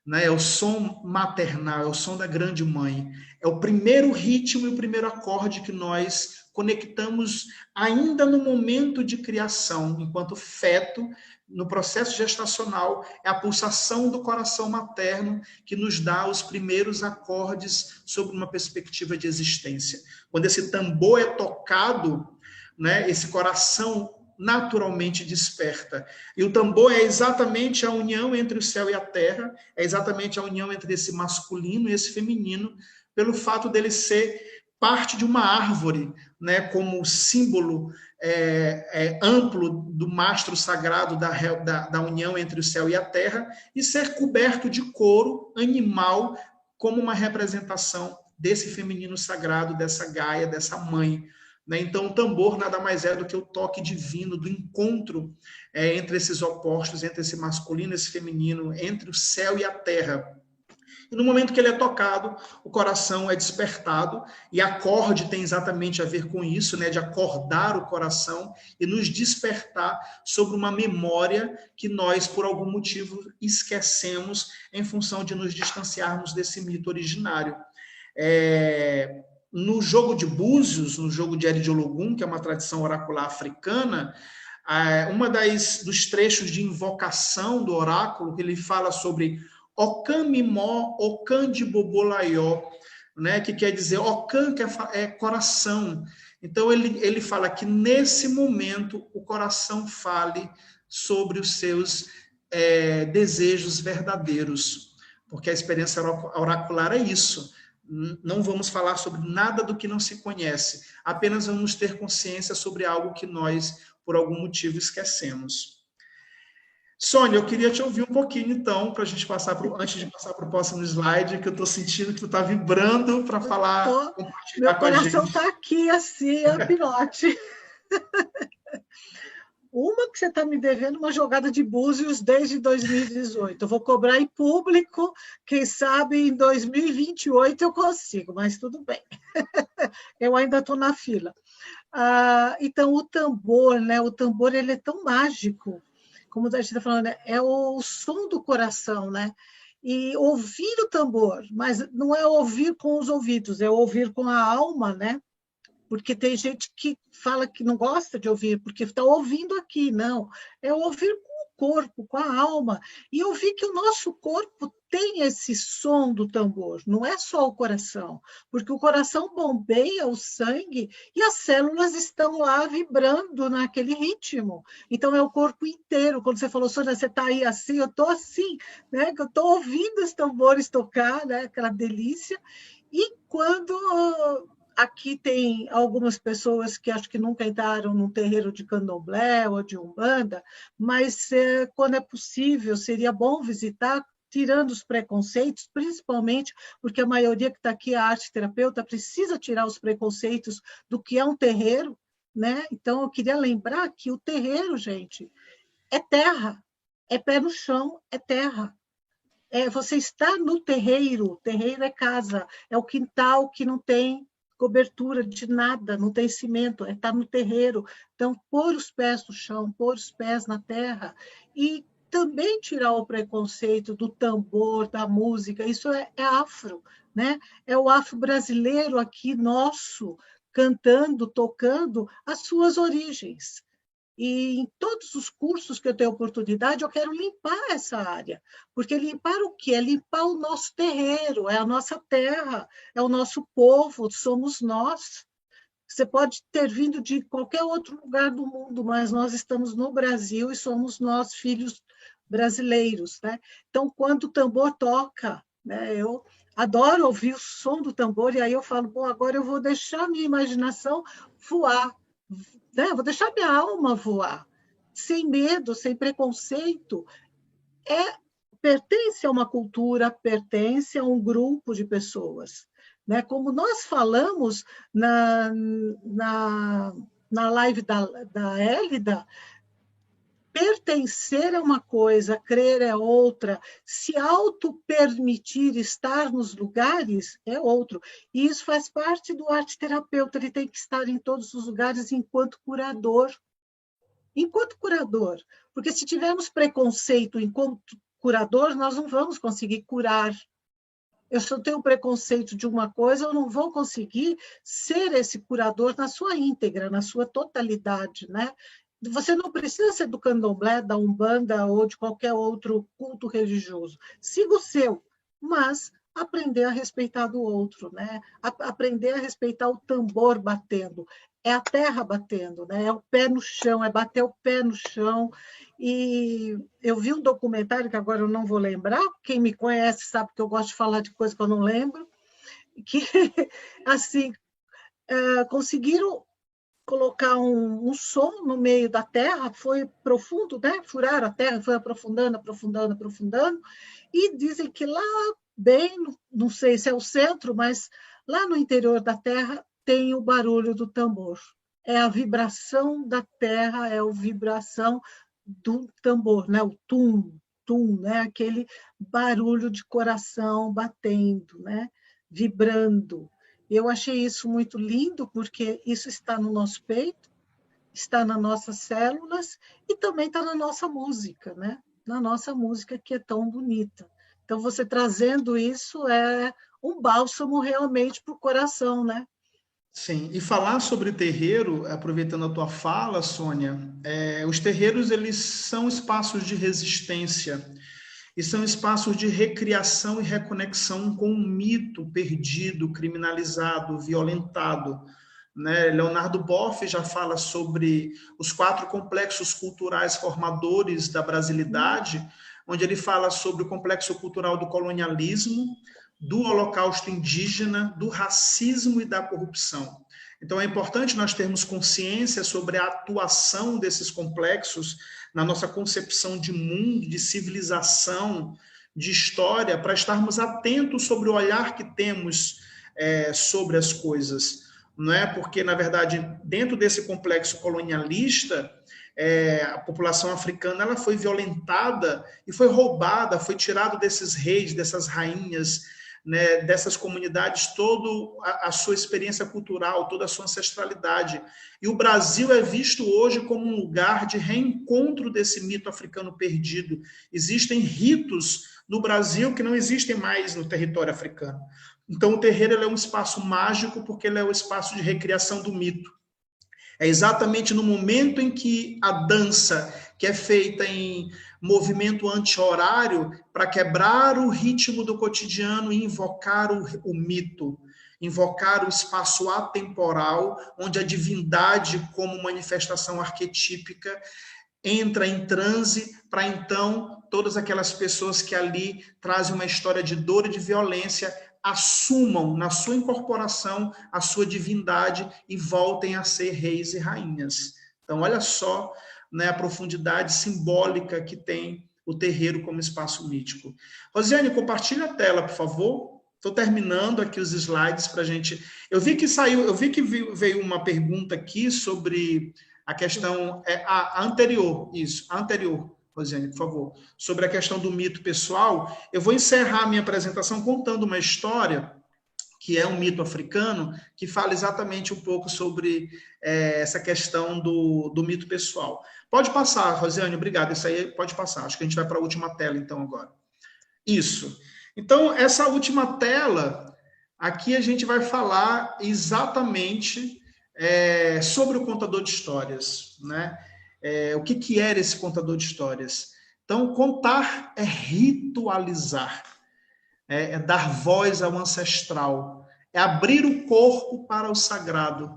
né? É o som maternal, é o som da grande mãe. É o primeiro ritmo e o primeiro acorde que nós conectamos ainda no momento de criação, enquanto feto, no processo gestacional, é a pulsação do coração materno que nos dá os primeiros acordes sobre uma perspectiva de existência. Quando esse tambor é tocado, né, esse coração naturalmente desperta. E o tambor é exatamente a união entre o céu e a terra, é exatamente a união entre esse masculino e esse feminino, pelo fato dele ser parte de uma árvore, né, como símbolo amplo do mastro sagrado da união entre o céu e a terra, e ser coberto de couro animal como uma representação desse feminino sagrado, dessa Gaia, dessa mãe. Então, o tambor nada mais é do que o toque divino do encontro entre esses opostos, entre esse masculino e esse feminino, entre o céu e a terra. E no momento que ele é tocado, o coração é despertado, e acorde tem exatamente a ver com isso, né, de acordar o coração e nos despertar sobre uma memória que nós, por algum motivo, esquecemos em função de nos distanciarmos desse mito originário. No jogo de Búzios, no jogo de Eri de Ologum, que é uma tradição oracular africana, dos trechos de invocação do oráculo, que ele fala sobre Okan Mimó, Okan de Bobolaió, né, que quer dizer Ocã, que é coração. Então, ele fala que nesse momento o coração fale sobre os seus desejos verdadeiros, porque a experiência oracular é isso. Não vamos falar sobre nada do que não se conhece, apenas vamos ter consciência sobre algo que nós, por algum motivo, esquecemos. Sônia, eu queria te ouvir um pouquinho, então, para a gente antes de passar para o próximo slide, que eu estou sentindo que tu está vibrando para falar, Meu compartilhar com a coração gente. está aqui, assim, a pinote. Uma que você está me devendo uma jogada de búzios desde 2018. Eu vou cobrar em público, quem sabe em 2028 eu consigo, mas tudo bem. Eu ainda estou na fila. Então, o tambor, né? O tambor ele é tão mágico, como a gente está falando, né? É o som do coração, né? E ouvir o tambor, mas não é ouvir com os ouvidos, é ouvir com a alma, né? Porque tem gente que fala que não gosta de ouvir, porque está ouvindo aqui. Não, é ouvir com o corpo, com a alma. E ouvir que o nosso corpo tem esse som do tambor, não é só o coração, porque o coração bombeia o sangue e as células estão lá vibrando naquele ritmo. Então, é o corpo inteiro. Quando você falou, Sônia, você está aí assim, eu estou assim, né? Que eu estou ouvindo os tambores tocar, né? Aquela delícia. E quando aqui tem algumas pessoas que acho que nunca entraram num terreiro de candomblé ou de umbanda, mas quando é possível, seria bom visitar, tirando os preconceitos, principalmente porque a maioria que está aqui, a arte terapeuta, precisa tirar os preconceitos do que é um terreiro, né? Então, eu queria lembrar que o terreiro, gente, é terra, é pé no chão, é terra. Você está no terreiro é casa, é o quintal que não tem cobertura de nada, não tem cimento, está no terreiro. Então, pôr os pés no chão, pôr os pés na terra e também tirar o preconceito do tambor, da música, isso é afro, né? É o afro brasileiro aqui, nosso, cantando, tocando as suas origens. E em todos os cursos que eu tenho oportunidade, eu quero limpar essa área. Porque limpar o quê? É limpar o nosso terreiro, é a nossa terra, é o nosso povo, somos nós. Você pode ter vindo de qualquer outro lugar do mundo, mas nós estamos no Brasil e somos nós, filhos brasileiros, né? Então, quando o tambor toca, né, eu adoro ouvir o som do tambor, e aí eu falo, bom, agora eu vou deixar a minha imaginação voar, né? Vou deixar minha alma voar, sem medo, sem preconceito. Pertence a uma cultura, pertence a um grupo de pessoas. Né? Como nós falamos na live da Hélida, pertencer é uma coisa, crer é outra, se auto-permitir estar nos lugares é outro. E isso faz parte do arte-terapeuta, ele tem que estar em todos os lugares enquanto curador. Enquanto curador, porque se tivermos preconceito enquanto curador, nós não vamos conseguir curar. Eu só tenho preconceito de uma coisa, eu não vou conseguir ser esse curador na sua íntegra, na sua totalidade, né? Você não precisa ser do candomblé, da umbanda ou de qualquer outro culto religioso. Siga o seu, mas aprender a respeitar do outro, né? Aprender a respeitar o tambor batendo, é a terra batendo, né? É o pé no chão, é bater o pé no chão. E eu vi um documentário que agora eu não vou lembrar, quem me conhece sabe que eu gosto de falar de coisa que eu não lembro, que assim conseguiram colocar um som no meio da terra, foi profundo, né? Furaram a terra, foi aprofundando, aprofundando, aprofundando, e dizem que lá bem, não sei se é o centro, mas lá no interior da terra tem o barulho do tambor. É a vibração da terra, é a vibração do tambor, né? O tum, tum, né? Aquele barulho de coração batendo, né? Vibrando. Eu achei isso muito lindo, porque isso está no nosso peito, está nas nossas células e também está na nossa música, né? Na nossa música que é tão bonita. Então, você trazendo isso é um bálsamo realmente para o coração, né? Sim, e falar sobre terreiro, aproveitando a tua fala, Sônia, os terreiros eles são espaços de resistência. e são espaços de recriação e reconexão com um mito perdido, criminalizado, violentado, né? Leonardo Boff já fala sobre os 4 complexos culturais formadores da brasilidade, onde ele fala sobre o complexo cultural do colonialismo, do holocausto indígena, do racismo e da corrupção. Então, é importante nós termos consciência sobre a atuação desses complexos na nossa concepção de mundo, de civilização, de história, para estarmos atentos sobre o olhar que temos sobre as coisas. Não é? Porque, na verdade, dentro desse complexo colonialista, a população africana ela foi violentada e foi roubada, foi tirado desses reis, dessas rainhas, né, dessas comunidades, toda a sua experiência cultural, toda a sua ancestralidade. E o Brasil é visto hoje como um lugar de reencontro desse mito africano perdido. Existem ritos no Brasil que não existem mais no território africano. Então, o terreiro ele é um espaço mágico porque ele é o espaço de recriação do mito. É exatamente no momento em que a dança, que é feita em movimento anti-horário, para quebrar o ritmo do cotidiano e invocar o mito, invocar o espaço atemporal, onde a divindade, como manifestação arquetípica, entra em transe para então todas aquelas pessoas que ali trazem uma história de dor e de violência assumam na sua incorporação a sua divindade e voltem a ser reis e rainhas. Então, olha só, né, a profundidade simbólica que tem o terreiro como espaço mítico. Rosiane, compartilha a tela, por favor. Estou terminando aqui os slides para a gente... Eu vi que veio uma pergunta aqui sobre a questão... a anterior, Rosiane, por favor, sobre a questão do mito pessoal. Eu vou encerrar a minha apresentação contando uma história, que é um mito africano, que fala exatamente um pouco sobre essa questão do mito pessoal. Pode passar, Rosiane, obrigado. Isso aí pode passar. Acho que a gente vai para a última tela, então, agora. Isso. Então, essa última tela, aqui a gente vai falar exatamente sobre o contador de histórias, né? O que era esse contador de histórias? Então, contar é ritualizar, é dar voz ao ancestral, é abrir o corpo para o sagrado,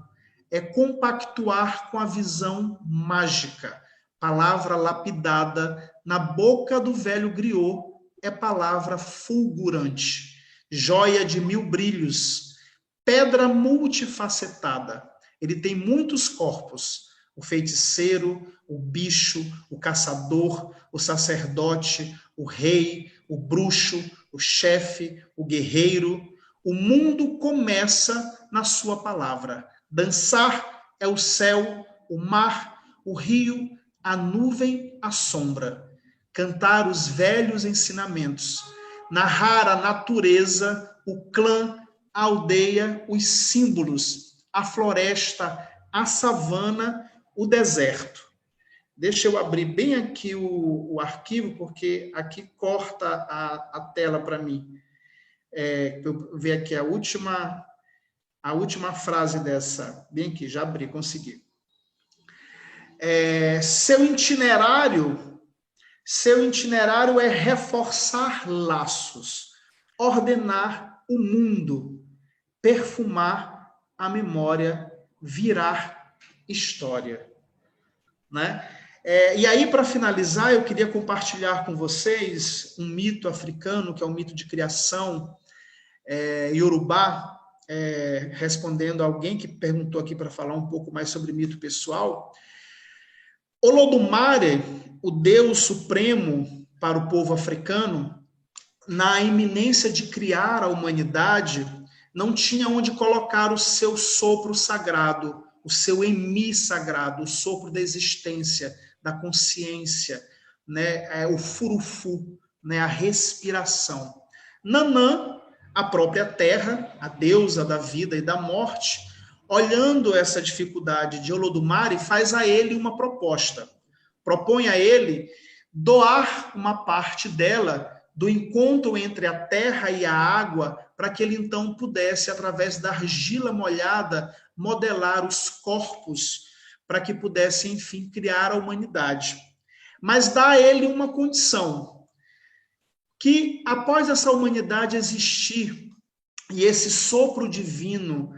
é compactuar com a visão mágica. Palavra lapidada na boca do velho griot é palavra fulgurante, joia de 1000 brilhos, pedra multifacetada. Ele tem muitos corpos. O feiticeiro, o bicho, o caçador, o sacerdote, o rei, o bruxo, o chefe, o guerreiro. O mundo começa na sua palavra. Dançar é o céu, o mar, o rio, a nuvem, a sombra. Cantar os velhos ensinamentos. Narrar a natureza, o clã, a aldeia, os símbolos, a floresta, a savana, o deserto. Deixa eu abrir bem aqui o arquivo, porque aqui corta a tela para mim. Eu ver aqui a última frase dessa. Bem aqui, já abri, consegui. Seu itinerário é reforçar laços, ordenar o mundo, perfumar a memória, virar história, né? E aí, para finalizar, eu queria compartilhar com vocês um mito africano, que é um mito de criação iorubá, respondendo a alguém que perguntou aqui para falar um pouco mais sobre mito pessoal. Olodumare, o deus supremo para o povo africano, na iminência de criar a humanidade, não tinha onde colocar o seu sopro sagrado, o seu emi sagrado, o sopro da existência, da consciência, né? O furufu, né? A respiração. Nanã, a própria terra, a deusa da vida e da morte, olhando essa dificuldade de Olodumare, faz a ele uma proposta. Propõe a ele doar uma parte dela do encontro entre a terra e a água, para que ele então pudesse, através da argila molhada, modelar os corpos, para que pudesse, enfim, criar a humanidade. Mas dá a ele uma condição. que após essa humanidade existir e esse sopro divino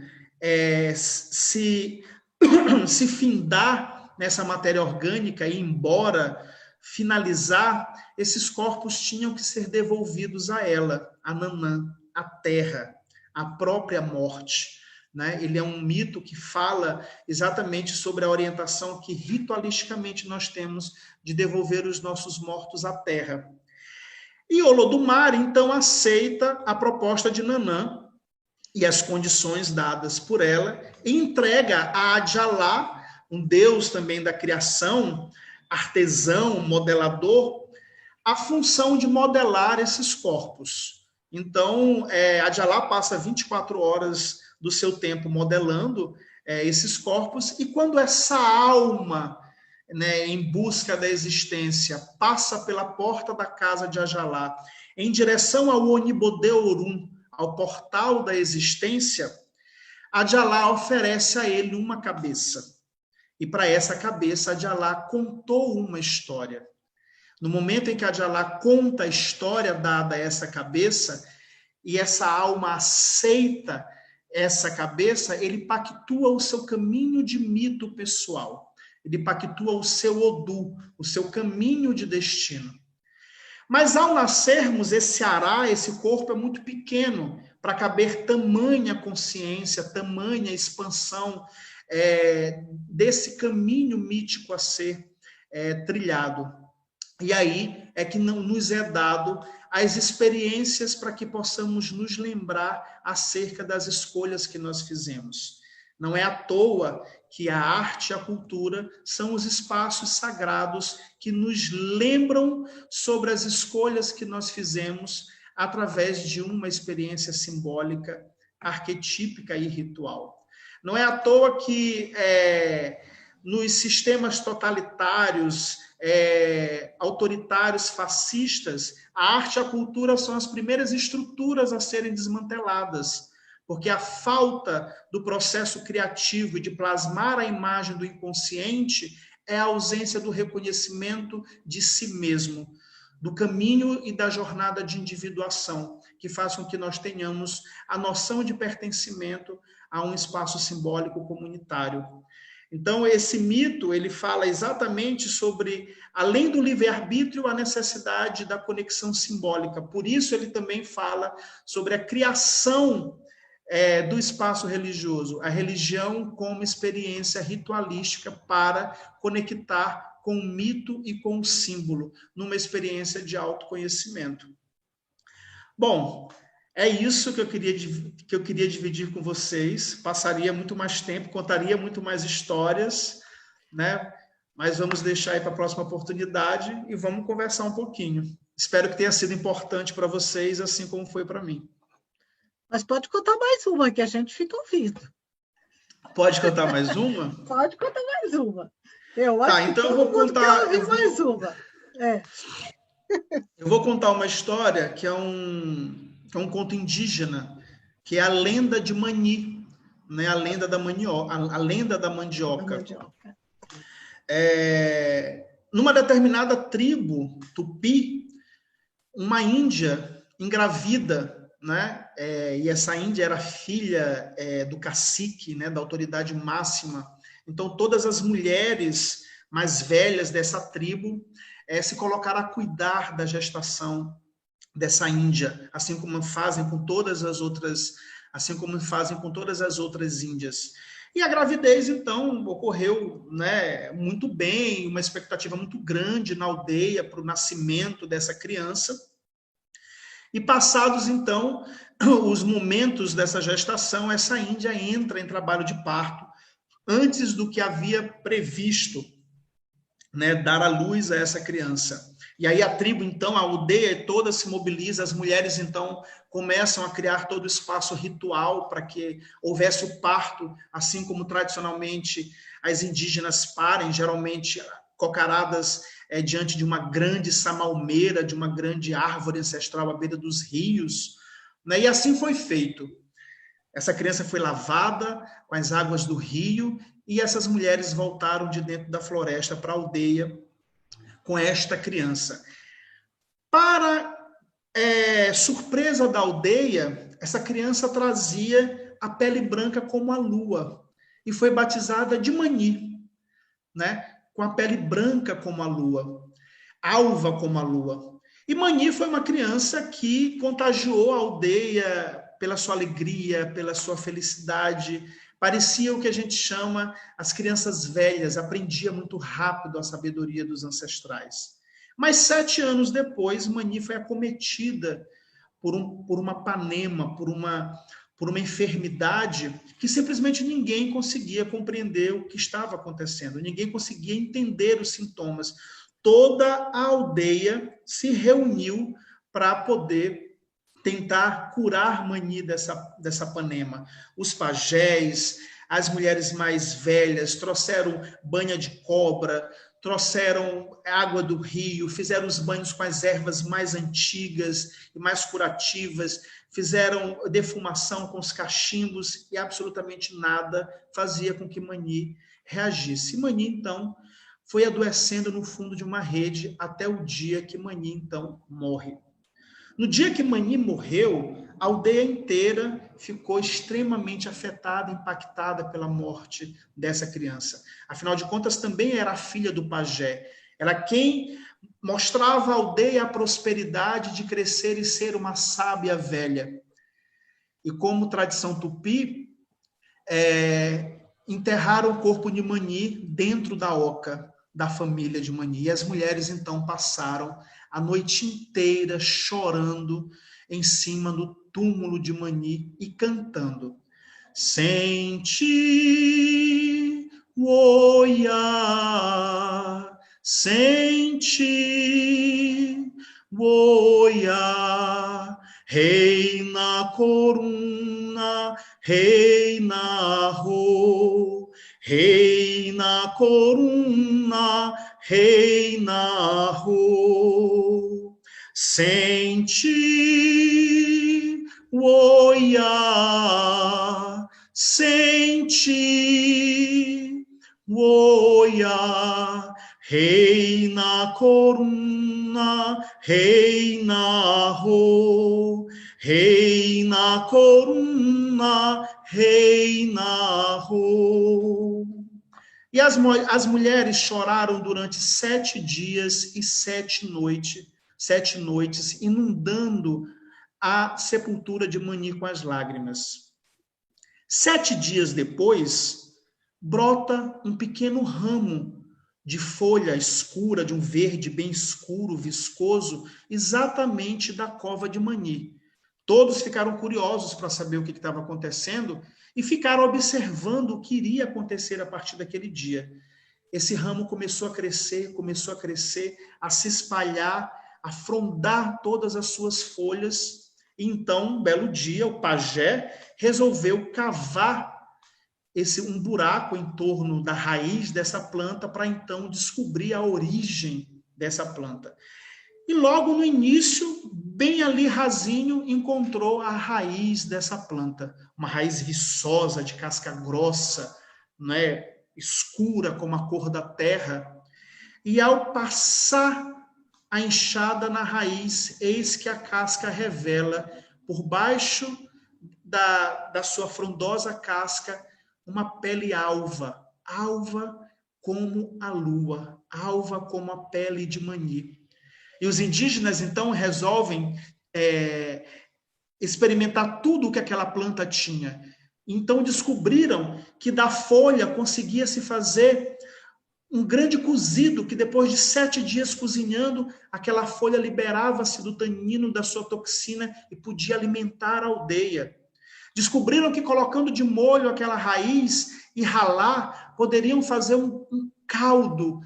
se findar nessa matéria orgânica e ir embora, finalizar, esses corpos tinham que ser devolvidos a ela, a Nanã, a terra, a própria morte. Né? Ele é um mito que fala exatamente sobre a orientação que ritualisticamente nós temos de devolver os nossos mortos à terra. E Olodumare, então, aceita a proposta de Nanã e as condições dadas por ela e entrega a Adjalá, um deus também da criação, artesão, modelador, a função de modelar esses corpos. Então, Adjalá passa 24 horas do seu tempo modelando esses corpos, e quando essa alma, né, em busca da existência, passa pela porta da casa de Adjalá, em direção ao Onibodê Orum, ao portal da existência, Adjalá oferece a ele uma cabeça. E para essa cabeça, Adjalá contou uma história. No momento em que Adjalá conta a história dada a essa cabeça, e essa alma aceita essa cabeça, ele pactua o seu caminho de mito pessoal. Ele pactua o seu Odu, o seu caminho de destino. Mas ao nascermos, esse ará, esse corpo é muito pequeno para caber tamanha consciência, tamanha expansão desse caminho mítico a ser trilhado. E aí é que não nos é dado as experiências para que possamos nos lembrar acerca das escolhas que nós fizemos. Não é à toa que a arte e a cultura são os espaços sagrados que nos lembram sobre as escolhas que nós fizemos através de uma experiência simbólica, arquetípica e ritual. Não é à toa que nos sistemas totalitários, autoritários, fascistas, a arte e a cultura são as primeiras estruturas a serem desmanteladas, porque a falta do processo criativo e de plasmar a imagem do inconsciente é a ausência do reconhecimento de si mesmo, do caminho e da jornada de individuação, que faz com que nós tenhamos a noção de pertencimento a um espaço simbólico comunitário. Então, esse mito, ele fala exatamente sobre, além do livre-arbítrio, a necessidade da conexão simbólica. Por isso, ele também fala sobre a criação do espaço religioso, a religião como experiência ritualística para conectar com o mito e com o símbolo, numa experiência de autoconhecimento. Bom, é isso que eu queria dividir com vocês. Passaria muito mais tempo, contaria muito mais histórias, né? Mas vamos deixar aí para a próxima oportunidade e vamos conversar um pouquinho. Espero que tenha sido importante para vocês, assim como foi para mim. Mas pode contar mais uma, que a gente fica ouvindo. Pode contar mais uma? Pode contar mais uma. Eu acho então que eu vou contar mais uma. Eu vou contar uma história que é um conto indígena, que é a lenda de Mani, né? A lenda da mandioca. Numa determinada tribo tupi, uma índia engravida, né? E essa índia era filha do cacique, né? Da autoridade máxima. Então, todas as mulheres mais velhas dessa tribo se colocaram a cuidar da gestação dessa índia, assim como fazem com todas as outras índias. E a gravidez, então, ocorreu, né, muito bem, uma expectativa muito grande na aldeia para o nascimento dessa criança. E passados, então, os momentos dessa gestação, essa índia entra em trabalho de parto antes do que havia previsto, né, dar à luz a essa criança. E aí a tribo, então, a aldeia toda se mobiliza, as mulheres, então, começam a criar todo o espaço ritual para que houvesse o parto, assim como tradicionalmente as indígenas parem, geralmente cocaradas diante de uma grande samalmeira, de uma grande árvore ancestral à beira dos rios, né? E assim foi feito. Essa criança foi lavada com as águas do rio e essas mulheres voltaram de dentro da floresta para a aldeia com esta criança. Para surpresa da aldeia, essa criança trazia a pele branca como a lua e foi batizada de Mani, né? Com a pele branca como a lua, alva como a lua. E Mani foi uma criança que contagiou a aldeia pela sua alegria, pela sua felicidade. Parecia o que a gente chama as crianças velhas, aprendia muito rápido a sabedoria dos ancestrais. Mas 7 anos depois, Mani foi acometida por uma panema, por uma enfermidade que simplesmente ninguém conseguia compreender o que estava acontecendo, ninguém conseguia entender os sintomas. Toda a aldeia se reuniu para poder tentar curar Mani dessa panema. Os pajés, as mulheres mais velhas trouxeram banha de cobra, trouxeram água do rio, fizeram os banhos com as ervas mais antigas e mais curativas, fizeram defumação com os cachimbos e absolutamente nada fazia com que Mani reagisse. Mani, então, foi adoecendo no fundo de uma rede até o dia que Mani, então, morre. No dia que Mani morreu, a aldeia inteira ficou extremamente afetada, impactada pela morte dessa criança. Afinal de contas, também era a filha do pajé. Era quem mostrava à aldeia a prosperidade de crescer e ser uma sábia velha. E como tradição tupi, enterraram o corpo de Mani dentro da oca da família de Mani. E as mulheres, então, passaram a noite inteira chorando em cima do túmulo de Mani e cantando. Sente o Oiá, sente o Oiá, reina coruna, reina ro, reina coruna, reina ro, sente o Oiá, sente o Oiá, reina coruna, reina ro, reina coruna, reina ro. E as mulheres choraram durante 7 dias e 7 noites, inundando a sepultura de Mani com as lágrimas. 7 dias depois, brota um pequeno ramo de folha escura, de um verde bem escuro, viscoso, exatamente da cova de Mani. Todos ficaram curiosos para saber o que estava acontecendo e ficaram observando o que iria acontecer a partir daquele dia. Esse ramo começou a crescer, a se espalhar, a frondar todas as suas folhas. E então, um belo dia, o pajé resolveu cavar um buraco em torno da raiz dessa planta para então descobrir a origem dessa planta. E logo no início, bem ali rasinho, encontrou a raiz dessa planta, uma raiz viçosa, de casca grossa, né, escura como a cor da terra. E ao passar a enxada na raiz, eis que a casca revela, por baixo da sua frondosa casca, uma pele alva, alva como a lua, alva como a pele de Mani. E os indígenas, então, resolvem experimentar tudo o que aquela planta tinha. Então, descobriram que da folha conseguia se fazer um grande cozido, que depois de 7 dias cozinhando, aquela folha liberava-se do tanino da sua toxina e podia alimentar a aldeia. Descobriram que colocando de molho aquela raiz e ralar, poderiam fazer um caldo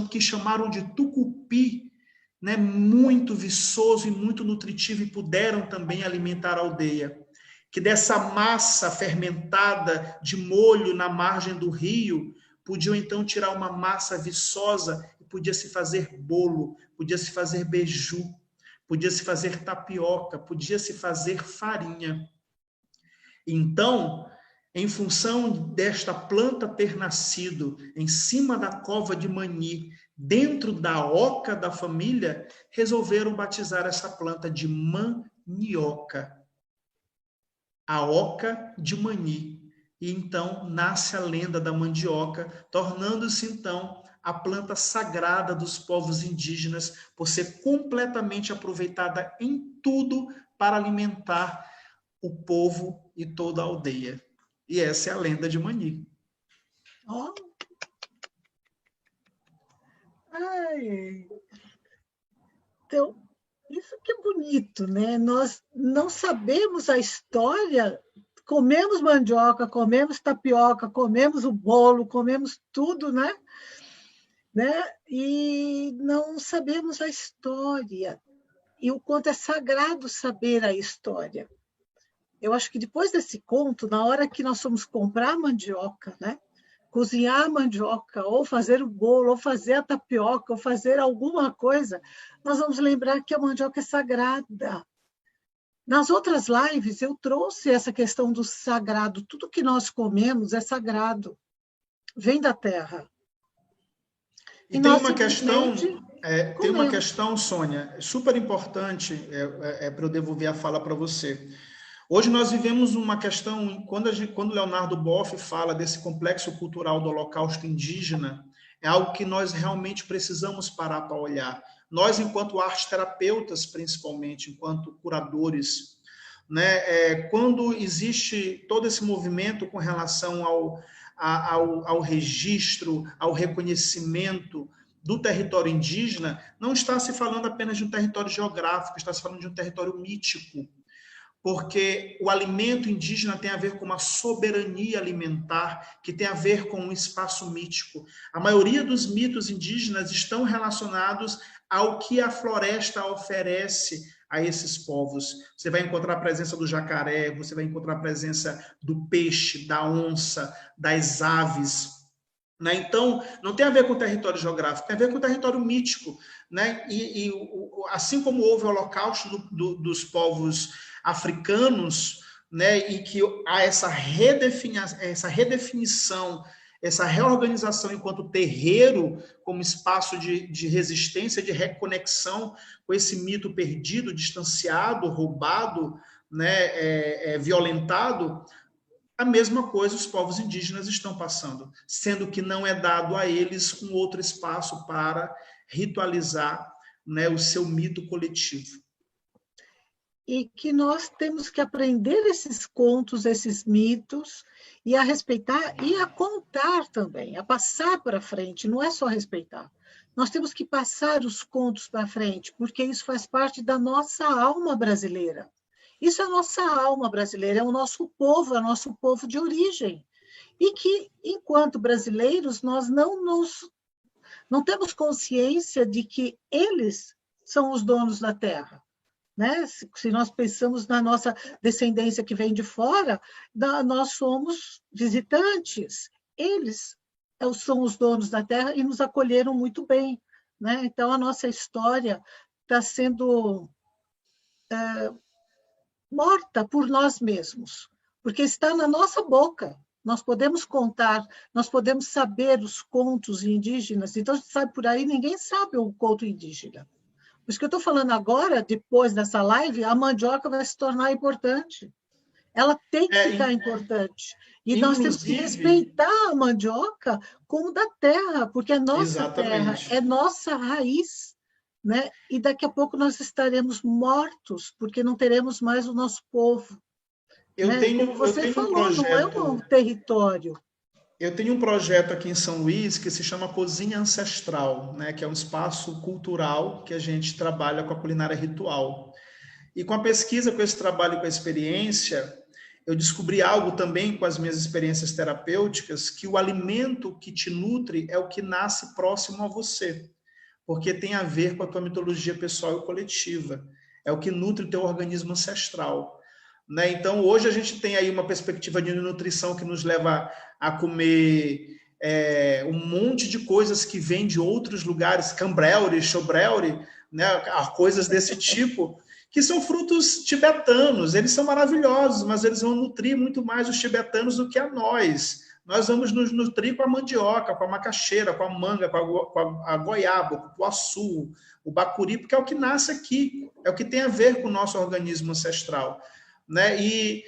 que chamaram de tucupi, né, muito viçoso e muito nutritivo, e puderam também alimentar a aldeia. Que dessa massa fermentada de molho na margem do rio, podiam então tirar uma massa viçosa e podia se fazer bolo, podia se fazer beiju, podia se fazer tapioca, podia se fazer farinha. Então, em função desta planta ter nascido em cima da cova de Mani, dentro da oca da família, resolveram batizar essa planta de mandioca. A oca de Mani. E então nasce a lenda da mandioca, tornando-se então a planta sagrada dos povos indígenas, por ser completamente aproveitada em tudo para alimentar o povo e toda a aldeia. E essa é a lenda de Mani. Oh. Ai. Então, isso que é bonito, né? Nós não sabemos a história, comemos mandioca, comemos tapioca, comemos o bolo, comemos tudo, né? E não sabemos a história. E o quanto é sagrado saber a história. Eu acho que depois desse conto, na hora que nós fomos comprar mandioca, né? Cozinhar a mandioca, ou fazer o bolo, ou fazer a tapioca, ou fazer alguma coisa, nós vamos lembrar que a mandioca é sagrada. Nas outras lives, eu trouxe essa questão do sagrado. Tudo que nós comemos é sagrado, vem da terra. E nós simplesmente tem uma questão, Sônia, super importante, para eu devolver a fala para você. Hoje nós vivemos uma questão, quando Leonardo Boff fala desse complexo cultural do Holocausto indígena, é algo que nós realmente precisamos parar para olhar. Nós, enquanto arte-terapeutas, principalmente, enquanto curadores, né, quando existe todo esse movimento com relação ao registro, ao reconhecimento do território indígena, não está se falando apenas de um território geográfico, está se falando de um território mítico, porque o alimento indígena tem a ver com uma soberania alimentar, que tem a ver com um espaço mítico. A maioria dos mitos indígenas estão relacionados ao que a floresta oferece a esses povos. Você vai encontrar a presença do jacaré, você vai encontrar a presença do peixe, da onça, das aves. Né? Então, não tem a ver com o território geográfico, tem a ver com o território mítico. Né? Assim como houve o holocausto dos povos africanos, né? E que há essa redefinição, essa reorganização enquanto terreiro, como espaço de resistência, de reconexão com esse mito perdido, distanciado, roubado, né? Violentado. A mesma coisa os povos indígenas estão passando, sendo que não é dado a eles um outro espaço para ritualizar, né, o seu mito coletivo. E que nós temos que aprender esses contos, esses mitos, e a respeitar e a contar também, a passar para frente, não é só respeitar. Nós temos que passar os contos para frente, porque isso faz parte da nossa alma brasileira. Isso é a nossa alma brasileira, é o nosso povo de origem. E que, enquanto brasileiros, nós não temos consciência de que eles são os donos da terra. Né? Se nós pensamos na nossa descendência que vem de fora, nós somos visitantes. Eles são os donos da terra e nos acolheram muito bem. Né? Então, a nossa história está sendo morta por nós mesmos, porque está na nossa boca. Nós podemos contar, nós podemos saber os contos indígenas. Então, a gente sabe por aí, ninguém sabe o conto indígena. Por isso que eu estou falando agora, depois dessa live, a mandioca vai se tornar importante. Ela tem que ficar importante. E nós temos que respeitar a mandioca como da terra, porque é nossa terra, é nossa raiz. Né? E daqui a pouco nós estaremos mortos, porque não teremos mais o nosso povo. Como você falou, não é um território. Eu tenho um projeto aqui em São Luís que se chama Cozinha Ancestral, né? Que é um espaço cultural que a gente trabalha com a culinária ritual. E com a pesquisa, com esse trabalho, com a experiência, eu descobri algo também com as minhas experiências terapêuticas, que o alimento que te nutre é o que nasce próximo a você, porque tem a ver com a tua mitologia pessoal e coletiva. É o que nutre o teu organismo ancestral. Né? Então, hoje a gente tem aí uma perspectiva de nutrição que nos leva a comer um monte de coisas que vêm de outros lugares, cambreure, chobreure, né? Coisas desse tipo, que são frutos tibetanos. Eles são maravilhosos, mas eles vão nutrir muito mais os tibetanos do que a nós. Nós vamos nos nutrir com a mandioca, com a macaxeira, com a manga, com a goiaba, com o cupuaçu, o bacuri, porque é o que nasce aqui, é o que tem a ver com o nosso organismo ancestral. Né? E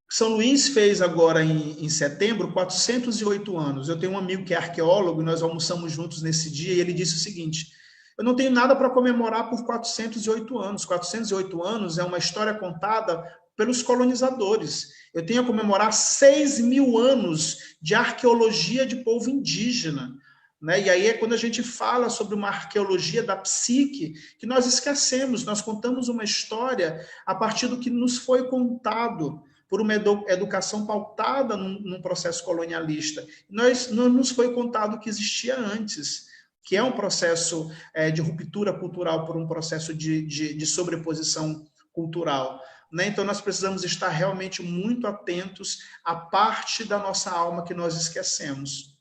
São Luís fez agora, em setembro, 408 anos. Eu tenho um amigo que é arqueólogo, e nós almoçamos juntos nesse dia, e ele disse o seguinte: eu não tenho nada para comemorar por 408 anos. 408 anos é uma história contada pelos colonizadores. Eu tenho a comemorar 6.000 anos de arqueologia de povo indígena. Né? E aí é quando a gente fala sobre uma arqueologia da psique, que nós esquecemos, nós contamos uma história a partir do que nos foi contado por uma educação pautada num processo colonialista. Não nos foi contado o que existia antes, que é um processo de ruptura cultural por um processo de sobreposição cultural. Né? Então, nós precisamos estar realmente muito atentos à parte da nossa alma que nós esquecemos.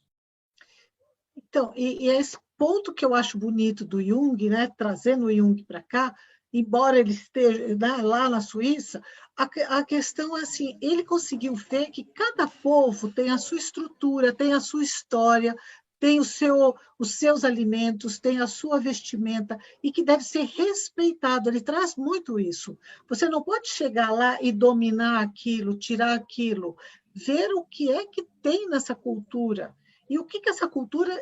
Então, e é esse ponto que eu acho bonito do Jung, né? Trazendo o Jung para cá, embora ele esteja, né, lá na Suíça, a questão é assim, ele conseguiu ver que cada povo tem a sua estrutura, tem a sua história, tem os seus alimentos, tem a sua vestimenta, e que deve ser respeitado. Ele traz muito isso. Você não pode chegar lá e dominar aquilo, tirar aquilo, ver o que é que tem nessa cultura, e o que essa cultura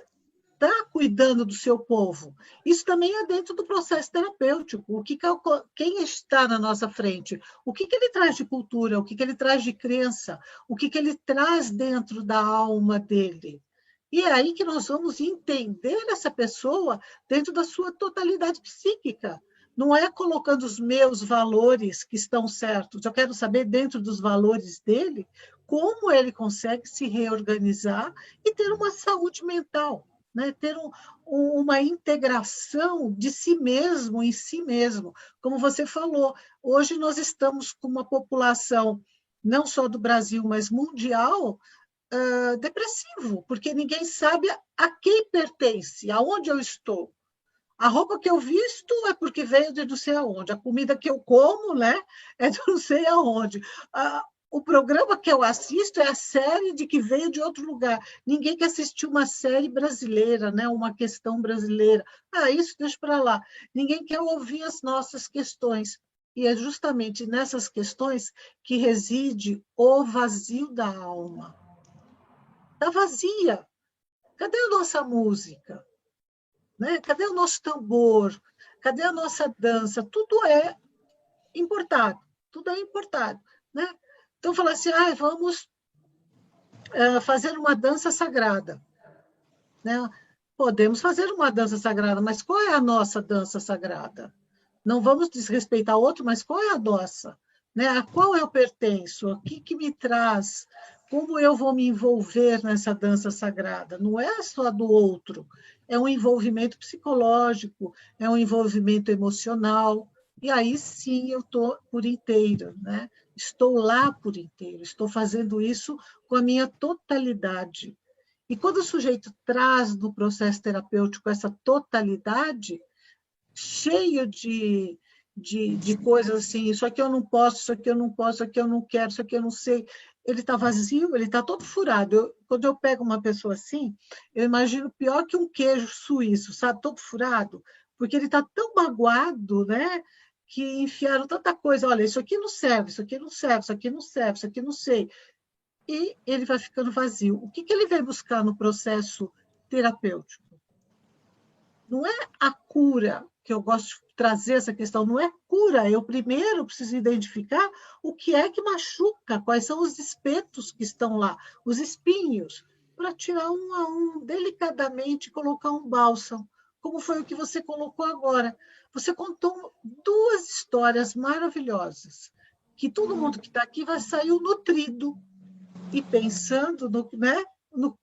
está cuidando do seu povo. Isso também é dentro do processo terapêutico. Quem está na nossa frente? O que ele traz de cultura? O que ele traz de crença? O que ele traz dentro da alma dele? E é aí que nós vamos entender essa pessoa dentro da sua totalidade psíquica. Não é colocando os meus valores que estão certos. Eu quero saber, dentro dos valores dele, como ele consegue se reorganizar e ter uma saúde mental. Né, ter uma integração de si mesmo em si mesmo. Como você falou, hoje nós estamos com uma população, não só do Brasil, mas mundial, depressivo, porque ninguém sabe a quem pertence, aonde eu estou. A roupa que eu visto é porque veio de não sei aonde, a comida que eu como, né, é de não sei aonde. O programa que eu assisto é a série de que veio de outro lugar. Ninguém quer assistir uma série brasileira, né? Uma questão brasileira. Isso deixa para lá. Ninguém quer ouvir as nossas questões. E é justamente nessas questões que reside o vazio da alma. Está vazia. Cadê a nossa música? Né? Cadê o nosso tambor? Cadê a nossa dança? Tudo é importado. Tudo é importado. Né? Então, falar assim, vamos fazer uma dança sagrada. Né? Podemos fazer uma dança sagrada, mas qual é a nossa dança sagrada? Não vamos desrespeitar outro, mas qual é a nossa? Né? A qual eu pertenço? O que me traz? Como eu vou me envolver nessa dança sagrada? Não é só do outro, é um envolvimento psicológico, é um envolvimento emocional, e aí sim eu estou por inteiro, né? Estou lá por inteiro, estou fazendo isso com a minha totalidade. E quando o sujeito traz do processo terapêutico essa totalidade, cheio de coisas assim, isso aqui eu não posso, isso aqui eu não posso, isso aqui eu não quero, isso aqui eu não sei. Ele está vazio, ele está todo furado. Quando eu pego uma pessoa assim, eu imagino pior que um queijo suíço, sabe? Todo furado, porque ele está tão magoado, né? Que enfiaram tanta coisa. Olha, isso aqui não serve, isso aqui não serve, isso aqui não serve, isso aqui não sei. E ele vai ficando vazio. O que ele vem buscar no processo terapêutico? Não é a cura, que eu gosto de trazer essa questão, não é cura. Eu primeiro preciso identificar o que é que machuca, quais são os espetos que estão lá, os espinhos, para tirar um a um, delicadamente, colocar um bálsamo, como foi o que você colocou agora. Você contou 2 histórias maravilhosas, que todo mundo que está aqui vai sair nutrido e pensando né,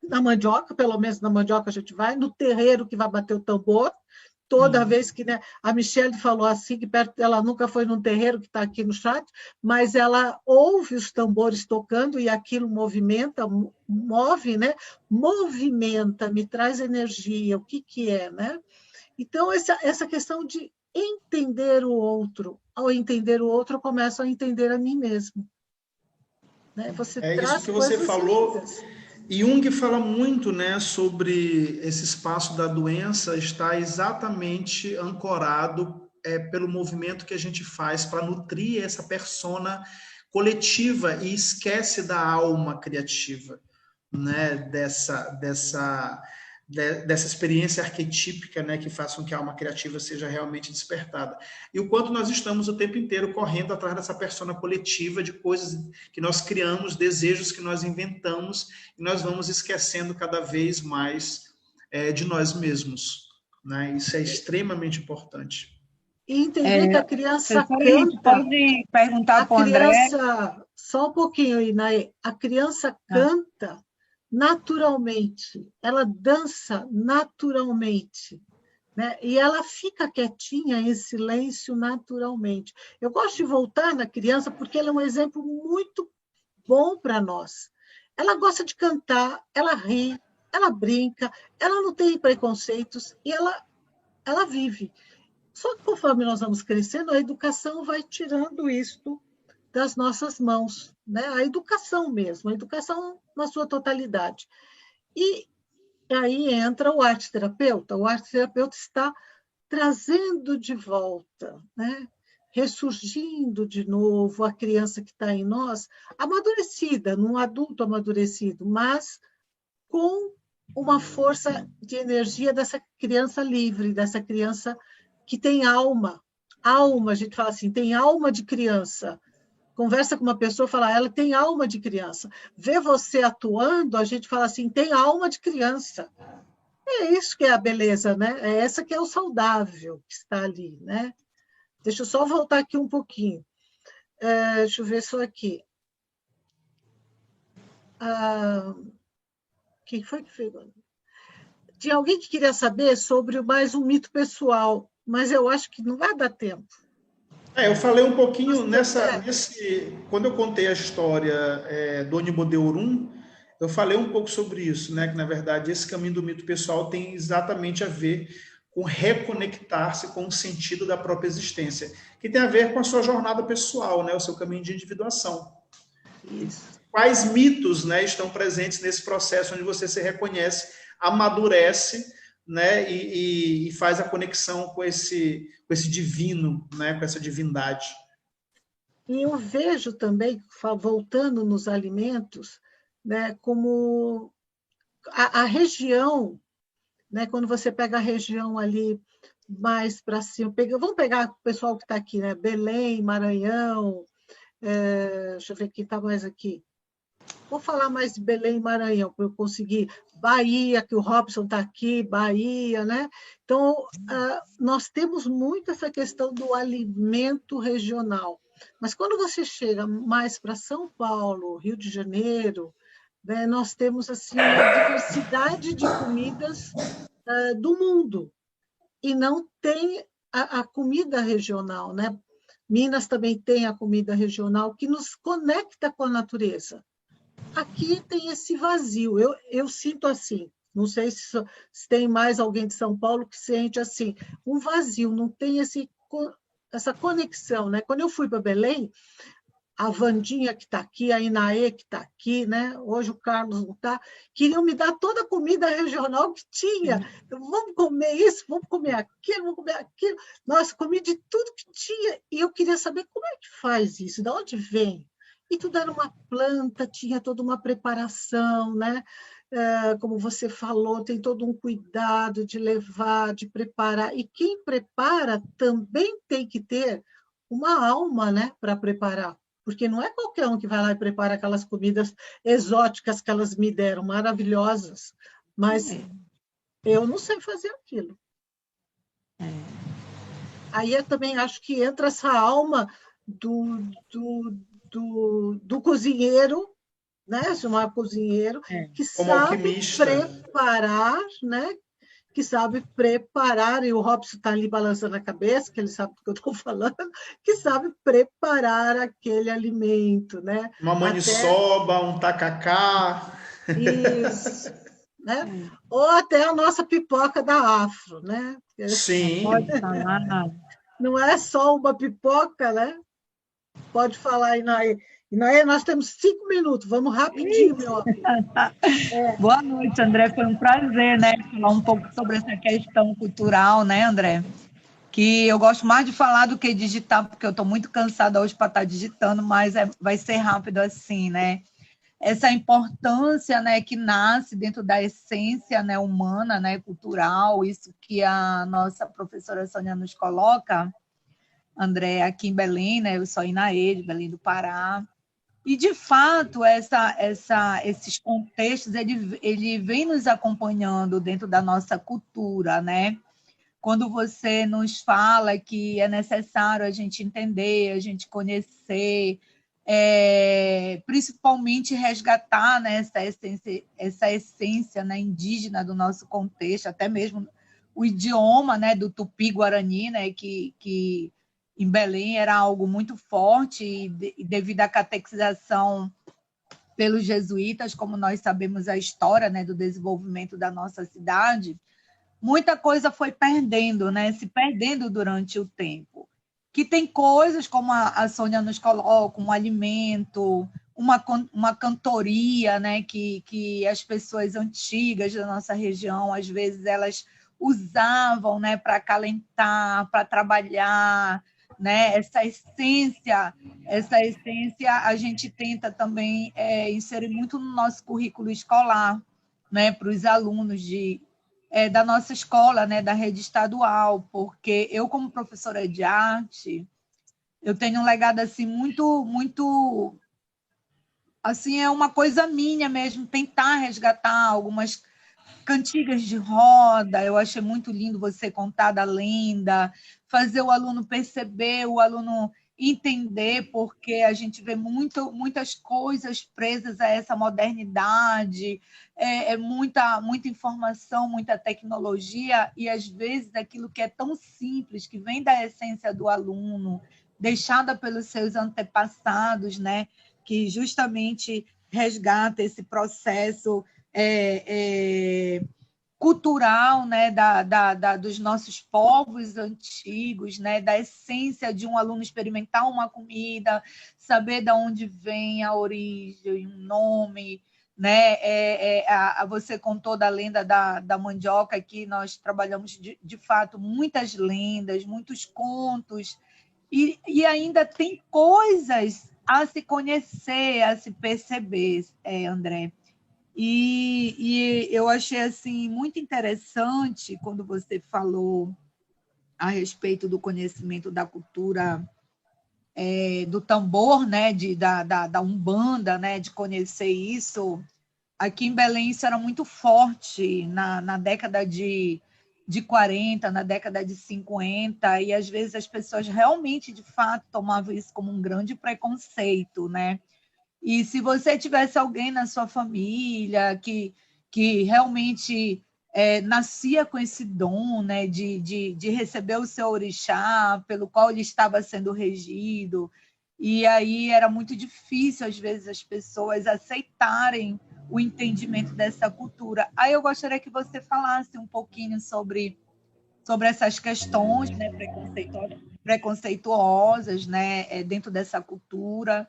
na mandioca, pelo menos na mandioca a gente vai, no terreiro que vai bater o tambor, toda vez que, né, a Michelle falou assim, que perto dela nunca foi num terreiro, que está aqui no chat, mas ela ouve os tambores tocando e aquilo movimenta, move, né? Movimenta, me traz energia, o que é, né? Então, essa questão de entender o outro. Ao entender o outro, eu começo a entender a mim mesmo. Né? Você É isso traz que você coisas falou. lindas. Jung fala muito, né, sobre esse espaço da doença estar exatamente ancorado pelo movimento que a gente faz para nutrir essa persona coletiva e esquece da alma criativa, né, dessa experiência arquetípica, né, que faz com que a alma criativa seja realmente despertada. E o quanto nós estamos o tempo inteiro correndo atrás dessa persona coletiva, de coisas que nós criamos, desejos que nós inventamos, e nós vamos esquecendo cada vez mais de nós mesmos. Né? Isso é extremamente importante. E entender que a criança professora, a gente canta. pode perguntar A para o André? criança, só um pouquinho, Inaê, a criança canta naturalmente, ela dança naturalmente, né? E ela fica quietinha em silêncio naturalmente. Eu gosto de voltar na criança porque ela é um exemplo muito bom para nós. Ela gosta de cantar, ela ri, ela brinca, ela não tem preconceitos e ela vive. Só que conforme nós vamos crescendo, a educação vai tirando isto das nossas mãos, né? A educação mesmo, a educação na sua totalidade. E aí entra o arte-terapeuta. O arte-terapeuta está trazendo de volta, né? Ressurgindo de novo a criança que está em nós, amadurecida, num adulto amadurecido, mas com uma força de energia dessa criança livre, dessa criança que tem alma. Alma, a gente fala assim, tem alma de criança. Conversa com uma pessoa, fala, ela tem alma de criança. Vê você atuando, a gente fala assim, tem alma de criança. É isso que é a beleza, né? É essa que é o saudável que está ali, né? Deixa eu só voltar aqui um pouquinho. Deixa eu ver só aqui. Quem foi que fez? Tinha alguém que queria saber sobre mais um mito pessoal, mas eu acho que não vai dar tempo. Eu falei um pouquinho quando eu contei a história do Onibodeorum, eu falei um pouco sobre isso, né? Que na verdade esse caminho do mito pessoal tem exatamente a ver com reconectar-se com o sentido da própria existência, que tem a ver com a sua jornada pessoal, né? O seu caminho de individuação. Isso. Quais mitos, né, estão presentes nesse processo onde você se reconhece, amadurece, né, e faz a conexão com esse divino, né, com essa divindade. E eu vejo também, voltando nos alimentos, né, como a região, né, quando você pega a região ali mais para cima, vamos pegar o pessoal que está aqui, né, Belém, Maranhão, deixa eu ver quem está mais aqui. Vou falar mais de Belém e Maranhão, para eu conseguir. Bahia, que o Robson está aqui, Bahia, né? Então, nós temos muito essa questão do alimento regional. Mas quando você chega mais para São Paulo, Rio de Janeiro, né, nós temos assim uma diversidade de comidas do mundo. E não tem a comida regional, né? Minas também tem a comida regional que nos conecta com a natureza. Aqui tem esse vazio, eu sinto assim, não sei se tem mais alguém de São Paulo que sente assim, um vazio, não tem essa conexão, né? Quando eu fui para Belém, a Vandinha que está aqui, a Inaê que está aqui, né? Hoje o Carlos não está, queriam me dar toda a comida regional que tinha. Vamos comer isso, vamos comer aquilo, vamos comer aquilo. Nossa, comi de tudo que tinha e eu queria saber como é que faz isso, de onde vem? E tudo era uma planta, tinha toda uma preparação, né? Como você falou, tem todo um cuidado de levar, de preparar. E quem prepara também tem que ter uma alma, né, para preparar. Porque não é qualquer um que vai lá e prepara aquelas comidas exóticas que elas me deram, maravilhosas. Mas eu não sei fazer aquilo. Aí eu também acho que entra essa alma do cozinheiro, né? Chamar cozinheiro, que sabe preparar, né? Que sabe preparar, e o Robson está ali balançando a cabeça, que ele sabe do que eu estou falando, que sabe preparar aquele alimento, né? Uma maniçoba, um tacacá. Isso, né? Ou até a nossa pipoca da Afro, né? Sim. Pode falar. Não é só uma pipoca, né? Pode falar, Inaê. Inaê, nós temos 5 minutos, vamos rapidinho, meu amigo. Boa noite, André. Foi um prazer, né, falar um pouco sobre essa questão cultural, né, André? Que eu gosto mais de falar do que digitar, porque eu estou muito cansada hoje para estar digitando, mas vai ser rápido assim, né? Essa importância, né, que nasce dentro da essência, né, humana, né, cultural, isso que a nossa professora Sônia nos coloca, André, aqui em Belém, né, eu sou Inaê, de Belém do Pará, e, de fato, esses contextos, ele vem nos acompanhando dentro da nossa cultura, né? Quando você nos fala que é necessário a gente entender, a gente conhecer, principalmente resgatar, né, essa essência, né, indígena do nosso contexto, até mesmo o idioma, né, do Tupi-Guarani, né, que em Belém era algo muito forte, e devido à catequização pelos jesuítas, como nós sabemos a história, né, do desenvolvimento da nossa cidade, muita coisa foi perdendo, né, se perdendo durante o tempo. Que tem coisas, como a Sônia nos coloca, um alimento, uma cantoria, né, que as pessoas antigas da nossa região, às vezes, elas usavam, né, para acalentar, para trabalhar, né, essa essência a gente tenta também inserir muito no nosso currículo escolar, né, para os alunos da nossa escola, né, da rede estadual, porque eu, como professora de arte, eu tenho um legado assim muito assim, é uma coisa minha mesmo, tentar resgatar algumas cantigas de roda. Eu achei muito lindo você contar da lenda, fazer o aluno perceber, o aluno entender, porque a gente vê muitas coisas presas a essa modernidade, muita informação, muita tecnologia, e às vezes aquilo que é tão simples, que vem da essência do aluno, deixada pelos seus antepassados, né, que justamente resgata esse processo cultural, né, dos nossos povos antigos, né, da essência de um aluno experimentar uma comida, saber de onde vem a origem, um nome, né? Você contou da lenda da mandioca, que nós trabalhamos de fato muitas lendas, muitos contos, e ainda tem coisas a se conhecer, a se perceber, André. E eu achei assim muito interessante quando você falou a respeito do conhecimento da cultura do tambor, né, da Umbanda, né, de conhecer isso. Aqui em Belém isso era muito forte na década de 40, na década de 50, e às vezes as pessoas realmente, de fato, tomavam isso como um grande preconceito, né? E se você tivesse alguém na sua família que realmente nascia com esse dom, né, de receber o seu orixá, pelo qual ele estava sendo regido, e aí era muito difícil, às vezes, as pessoas aceitarem o entendimento dessa cultura. Aí eu gostaria que você falasse um pouquinho sobre essas questões, né, preconceituosas, né, dentro dessa cultura,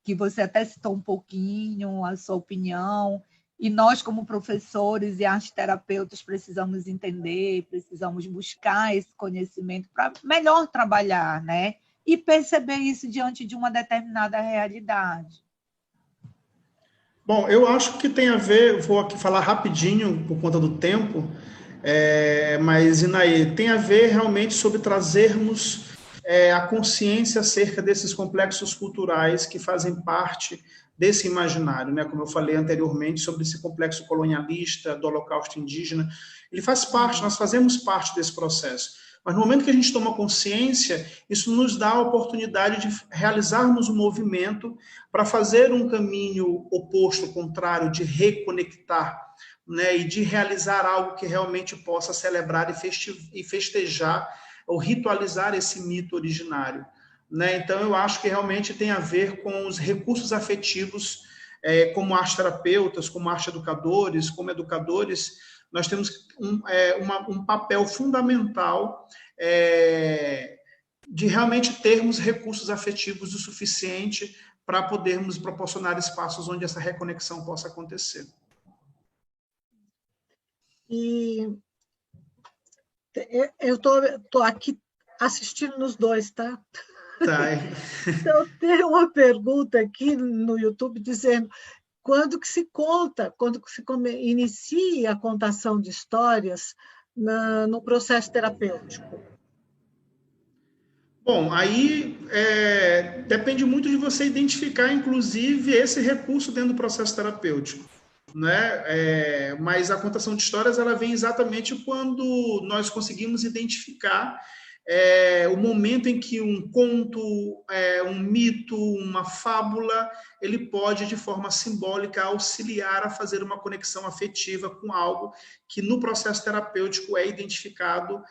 que você até citou um pouquinho a sua opinião, e nós, como professores e arteterapeutas, precisamos entender, precisamos buscar esse conhecimento para melhor trabalhar, né? E perceber isso diante de uma determinada realidade. Bom, eu acho que tem a ver, vou aqui falar rapidinho por conta do tempo, mas, Inaê, tem a ver realmente sobre trazermos a consciência acerca desses complexos culturais que fazem parte desse imaginário, né? Como eu falei anteriormente, sobre esse complexo colonialista do Holocausto indígena. Ele faz parte, nós fazemos parte desse processo. Mas no momento que a gente toma consciência, isso nos dá a oportunidade de realizarmos um movimento para fazer um caminho oposto, contrário, de reconectar, né, e de realizar algo que realmente possa celebrar e festejar ou ritualizar esse mito originário, né? Então, eu acho que realmente tem a ver com os recursos afetivos, como arte-terapeutas, como arte-educadores, como educadores, nós temos um papel fundamental de realmente termos recursos afetivos o suficiente para podermos proporcionar espaços onde essa reconexão possa acontecer. E eu tô aqui assistindo nos dois, tá? Tá. Então, tem uma pergunta aqui no YouTube dizendo quando que se conta, quando que se inicia a contação de histórias no processo terapêutico? Bom, aí depende muito de você identificar, inclusive, esse recurso dentro do processo terapêutico, né? Mas a contação de histórias ela vem exatamente quando nós conseguimos identificar o momento em que um conto, um mito, uma fábula, ele pode, de forma simbólica, auxiliar a fazer uma conexão afetiva com algo que, no processo terapêutico, é identificado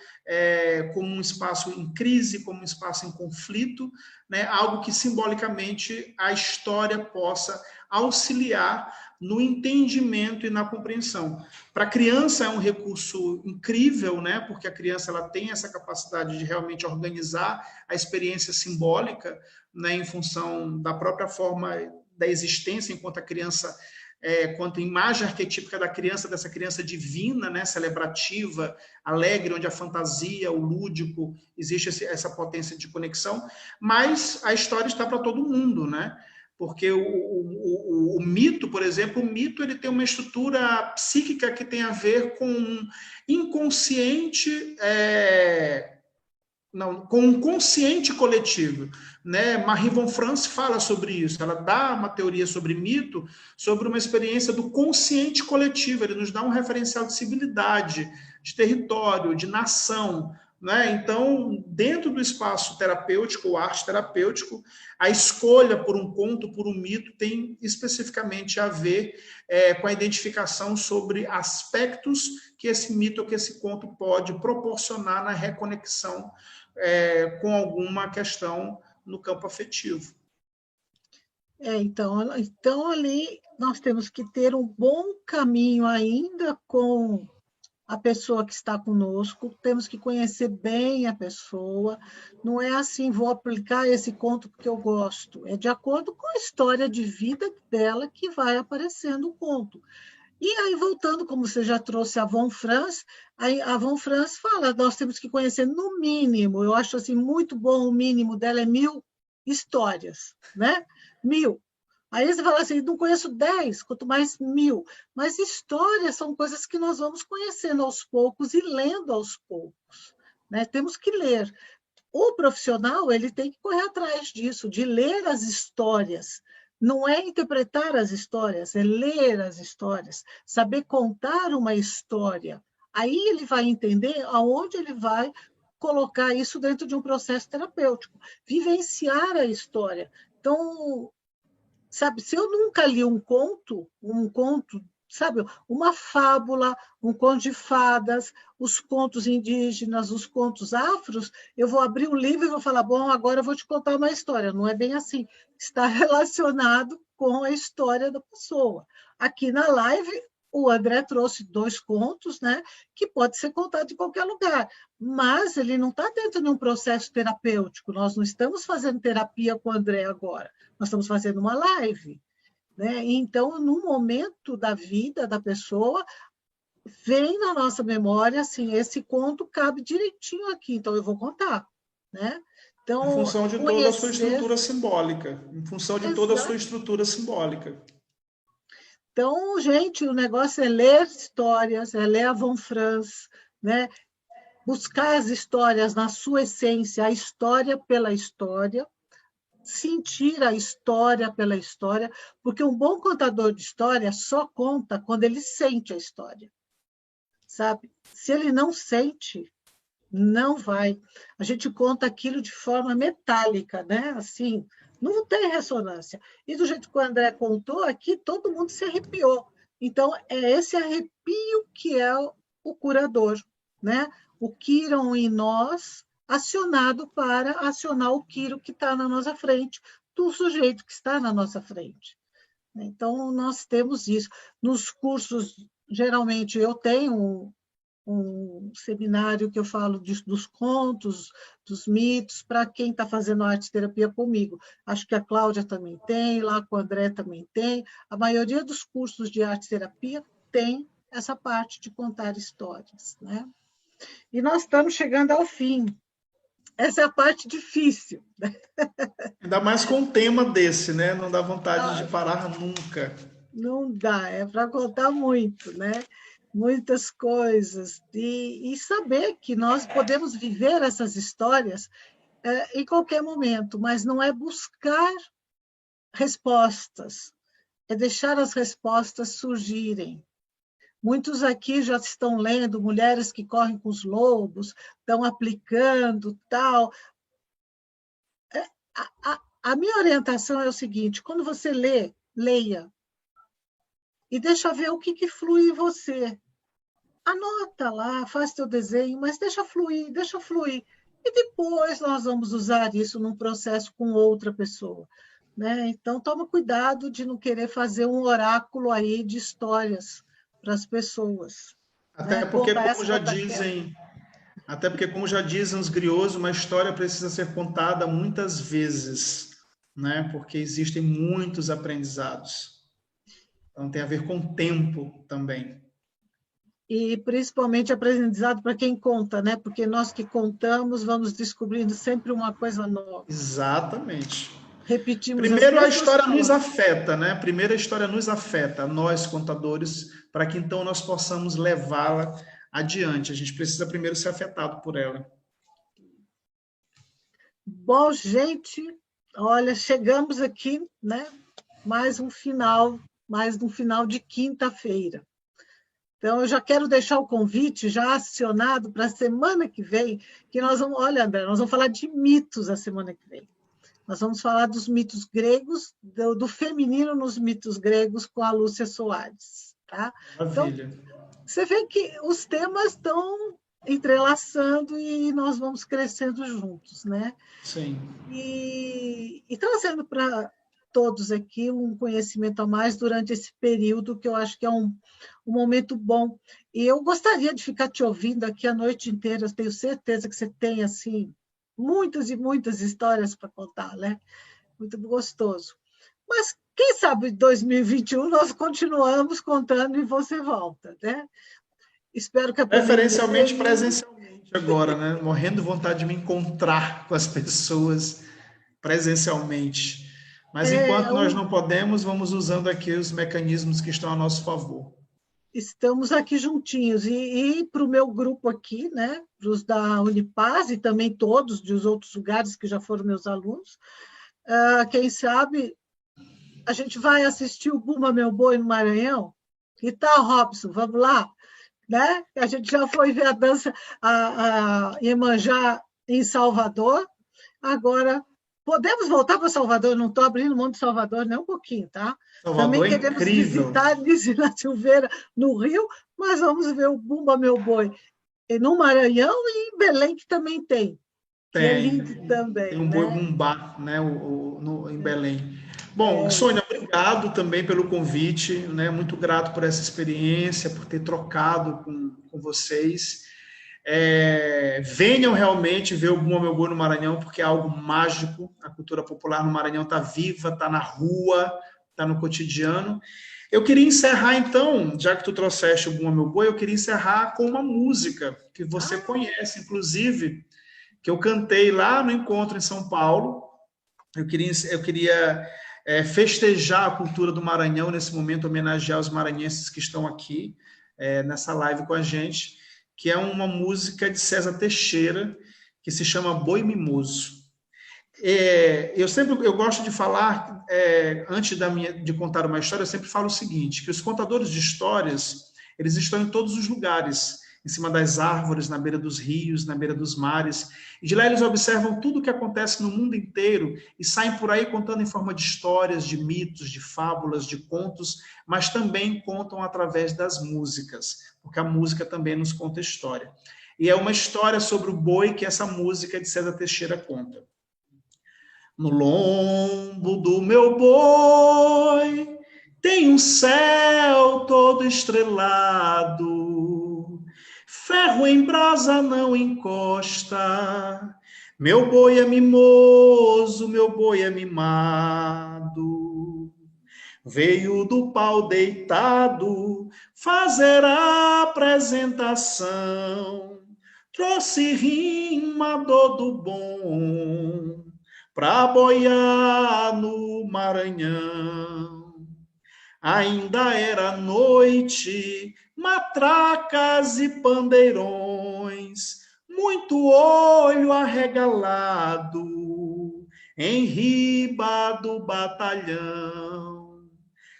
como um espaço em crise, como um espaço em conflito, né? Algo que, simbolicamente, a história possa auxiliar no entendimento e na compreensão. Para a criança é um recurso incrível, né? Porque a criança ela tem essa capacidade de realmente organizar a experiência simbólica, né? Em função da própria forma da existência, enquanto a criança, quanto a imagem arquetípica da criança, dessa criança divina, né? Celebrativa, alegre, onde a fantasia, o lúdico, existe essa potência de conexão, mas a história está para todo mundo, né? Porque o mito, por exemplo, o mito ele tem uma estrutura psíquica que tem a ver com um inconsciente, com um consciente coletivo, né? Marie von Franz fala sobre isso, ela dá uma teoria sobre mito, sobre uma experiência do consciente coletivo, ele nos dá um referencial de civilidade, de território, de nação, né? Então, dentro do espaço terapêutico, ou arte terapêutico, a escolha por um conto, por um mito, tem especificamente a ver com a identificação sobre aspectos que esse mito ou que esse conto pode proporcionar na reconexão com alguma questão no campo afetivo. Então, ali nós temos que ter um bom caminho ainda com a pessoa que está conosco, temos que conhecer bem a pessoa, não é assim, vou aplicar esse conto porque eu gosto, é de acordo com a história de vida dela que vai aparecendo o conto. E aí, voltando, como você já trouxe a Von Franz, a Von Franz fala, nós temos que conhecer no mínimo, eu acho assim, muito bom, o mínimo dela é 1000 histórias, né? 1000. Aí você fala assim, não conheço 10, quanto mais 1000. Mas histórias são coisas que nós vamos conhecendo aos poucos e lendo aos poucos, né? Temos que ler. O profissional ele tem que correr atrás disso, de ler as histórias. Não é interpretar as histórias, é ler as histórias, saber contar uma história. Aí ele vai entender aonde ele vai colocar isso dentro de um processo terapêutico, vivenciar a história. Então, sabe, se eu nunca li um conto, sabe, uma fábula, um conto de fadas, os contos indígenas, os contos afros, eu vou abrir o livro e vou falar, bom, agora eu vou te contar uma história. Não é bem assim. Está relacionado com a história da pessoa. Aqui na live, o André trouxe 2 contos, né, que pode ser contado em qualquer lugar, mas ele não está dentro de um processo terapêutico. Nós não estamos fazendo terapia com o André agora. Nós estamos fazendo uma live, né? Então, no momento da vida da pessoa, vem na nossa memória, assim, esse conto cabe direitinho aqui, então eu vou contar, né? Então, em função de toda a sua estrutura simbólica, em função de toda a sua estrutura simbólica. Então, gente, o negócio é ler histórias, é ler a Von Franz, né? Buscar as histórias na sua essência, a história pela história, sentir a história pela história, porque um bom contador de história só conta quando ele sente a história, sabe? Se ele não sente, não vai. A gente conta aquilo de forma metálica, né? Assim, não tem ressonância. E do jeito que o André contou aqui, todo mundo se arrepiou. Então, é esse arrepio que é o curador, né? O Quiron em nós acionado para acionar o Quiro que está na nossa frente, do sujeito que está na nossa frente. Então, nós temos isso. Nos cursos, geralmente, eu tenho um seminário que eu falo dos contos, dos mitos, para quem está fazendo arte-terapia comigo. Acho que a Cláudia também tem, lá com o André também tem. A maioria dos cursos de arte-terapia tem essa parte de contar histórias, né? E nós estamos chegando ao fim. Essa é a parte difícil. Ainda mais com um tema desse, né? Não dá vontade de parar nunca. Não dá, é para contar muito, né? Muitas coisas. E saber que nós podemos viver essas histórias em qualquer momento, mas não é buscar respostas, é deixar as respostas surgirem. Muitos aqui já estão lendo Mulheres que Correm com os Lobos, estão aplicando, tal. A minha orientação é o seguinte, quando você lê, leia, e deixa ver o que flui em você. Anota lá, faz teu desenho, mas deixa fluir, deixa fluir. E depois nós vamos usar isso num processo com outra pessoa, né? Então, toma cuidado de não querer fazer um oráculo aí de histórias para as pessoas. Até Né? porque, Conta como essa, já conta aquela. dizem, até porque, como já dizem os griots, uma história precisa ser contada muitas vezes, né? Porque existem muitos aprendizados. Então, tem a ver com tempo também. E principalmente aprendizado para quem conta, né? Porque nós que contamos vamos descobrindo sempre uma coisa nova. Exatamente. Repetimos as Primeiro, a mesmas história nos palavras. afeta, né? Primeiro, a história nos afeta, nós, contadores, para que então nós possamos levá-la adiante. A gente precisa primeiro ser afetado por ela. Bom, gente, olha, chegamos aqui, né? Mais um final de quinta-feira. Então, eu já quero deixar o convite já acionado para a semana que vem, que nós vamos, olha, André, nós vamos falar de mitos a semana que vem. Nós vamos falar dos mitos gregos, do feminino nos mitos gregos com a Lúcia Soares. Tá? Maravilha. Então, você vê que os temas estão entrelaçando e nós vamos crescendo juntos, né? Sim. E trazendo para todos aqui um conhecimento a mais durante esse período, que eu acho que é um momento bom. E eu gostaria de ficar te ouvindo aqui a noite inteira, eu tenho certeza que você tem, assim, muitas e muitas histórias para contar, né? Muito gostoso. Mas, quem sabe, em 2021 nós continuamos contando e você volta, né? Espero que a pandemia Preferencialmente termine. presencialmente agora, né? Morrendo de vontade de me encontrar com as pessoas presencialmente. Mas enquanto nós não podemos, vamos usando aqui os mecanismos que estão a nosso favor. Estamos aqui juntinhos. E para o meu grupo aqui, né? Para os da Unipaz e também todos dos outros lugares que já foram meus alunos, quem sabe a gente vai assistir o Bumba Meu Boi no Maranhão? Que tal, Robson? Vamos lá? Né? A gente já foi ver a dança a Iemanjá em Salvador. Agora, podemos voltar para Salvador? Não estou abrindo mão de Salvador nem um pouquinho, tá? Salvador Também é queremos incrível. visitar Nisila Silveira no Rio, mas vamos ver o Bumba Meu Boi no Maranhão e em Belém, que também tem. Que é lindo também. Tem um boi né? bumbá, né? Em Belém. Bom, Sônia, obrigado também pelo convite, né? Muito grato por essa experiência, por ter trocado com vocês. Venham realmente ver o Bumba Meu Boi no Maranhão, porque é algo mágico. A cultura popular no Maranhão está viva, está na rua, está no cotidiano. Eu queria encerrar, então, já que tu trouxeste o Bumba Meu Boi, eu queria encerrar com uma música que você conhece, inclusive, que eu cantei lá no encontro em São Paulo. Eu queria festejar a cultura do Maranhão nesse momento, homenagear os maranhenses que estão aqui nessa live com a gente, que é uma música de César Teixeira, que se chama Boi Mimoso. Eu gosto de falar, antes de contar uma história, eu sempre falo o seguinte, que os contadores de histórias, eles estão em todos os lugares, em cima das árvores, na beira dos rios, na beira dos mares, e de lá eles observam tudo o que acontece no mundo inteiro e saem por aí contando em forma de histórias, de mitos, de fábulas, de contos, mas também contam através das músicas, porque a música também nos conta história. E é uma história sobre o boi que essa música de César Teixeira conta. No lombo do meu boi tem um céu todo estrelado, ferro em brasa não encosta. Meu boi é mimoso, meu boi é mimado. Veio do pau deitado fazer a apresentação. Trouxe rimador do bom pra boiar no Maranhão. Ainda era noite, matracas e pandeirões, muito olho arregalado em riba do batalhão.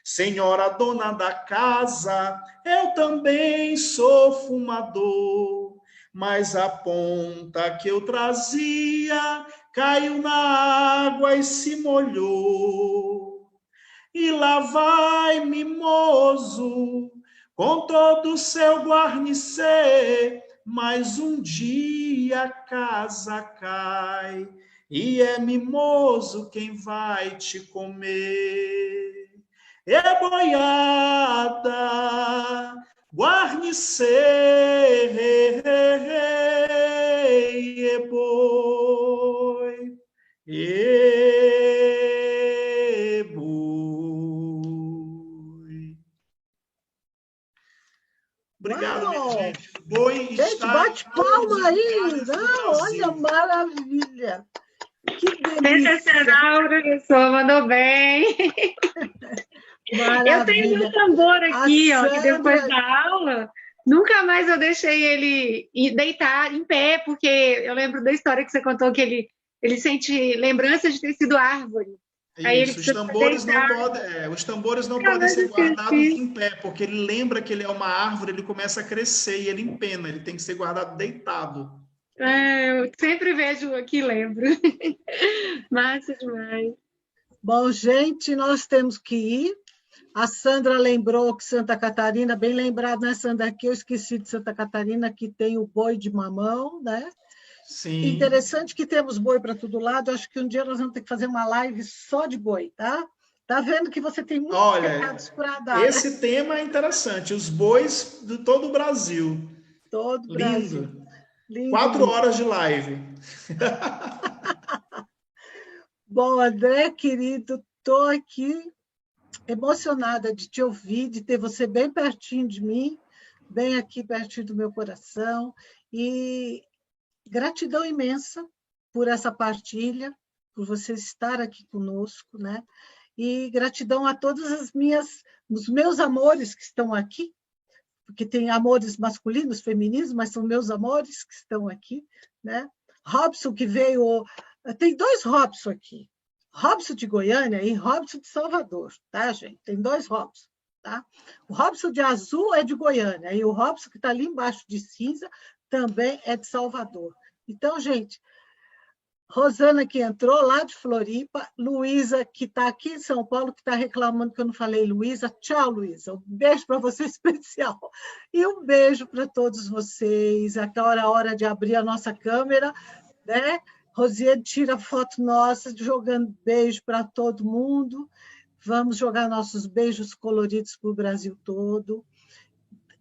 Senhora dona da casa, eu também sou fumador, mas a ponta que eu trazia caiu na água e se molhou. E lá vai mimoso, com todo o seu guarnecer, mas um dia a casa cai, e é mimoso quem vai te comer. É boiada, guarnecer, é boi, é boi. Obrigado, minha gente. Boi Gente, bate palma aí! Não, olha, maravilha! Que delícia! Sensacional, professor, mandou bem. Maravilha. Eu tenho meu tambor aqui, ó, que Sandra... depois da aula, nunca mais eu deixei ele deitar em pé, porque eu lembro da história que você contou que ele sente lembrança de ter sido árvore. Aí ele Isso, os tambores não podem ser guardados em pé, porque ele lembra que ele é uma árvore, ele começa a crescer e ele empena, ele tem que ser guardado deitado. Eu sempre vejo aqui, lembro. Massa demais. Bom, gente, nós temos que ir. A Sandra lembrou que Santa Catarina, bem lembrado, né, Sandra? Aqui eu esqueci de Santa Catarina, que tem o boi de mamão, né? Sim. Interessante que temos boi para todo lado. Acho que um dia nós vamos ter que fazer uma live só de boi, tá? Tá vendo que você tem muitos recados para dar. Esse tema é interessante. Os bois de todo o Brasil. Todo o Brasil. Lindo. 4 horas de live. Bom, André, querido, estou aqui emocionada de te ouvir, de ter você bem pertinho de mim, bem aqui pertinho do meu coração. E gratidão imensa por essa partilha, por você estar aqui conosco, né? E gratidão a todos os meus amores que estão aqui, porque tem amores masculinos, femininos, mas são meus amores que estão aqui, né? Robson, que veio... Tem 2 Robson aqui. Robson de Goiânia e Robson de Salvador, tá, gente? Tem 2 Robson, tá? O Robson de azul é de Goiânia e o Robson que está ali embaixo de cinza também é de Salvador. Então, gente, Rosana, que entrou lá de Floripa, Luísa, que está aqui em São Paulo, que está reclamando que eu não falei Luísa. Tchau, Luísa. Um beijo para você especial. E um beijo para todos vocês. Agora é a hora de abrir a nossa câmera, né? Rosiane tira foto nossa, jogando beijo para todo mundo. Vamos jogar nossos beijos coloridos para o Brasil todo.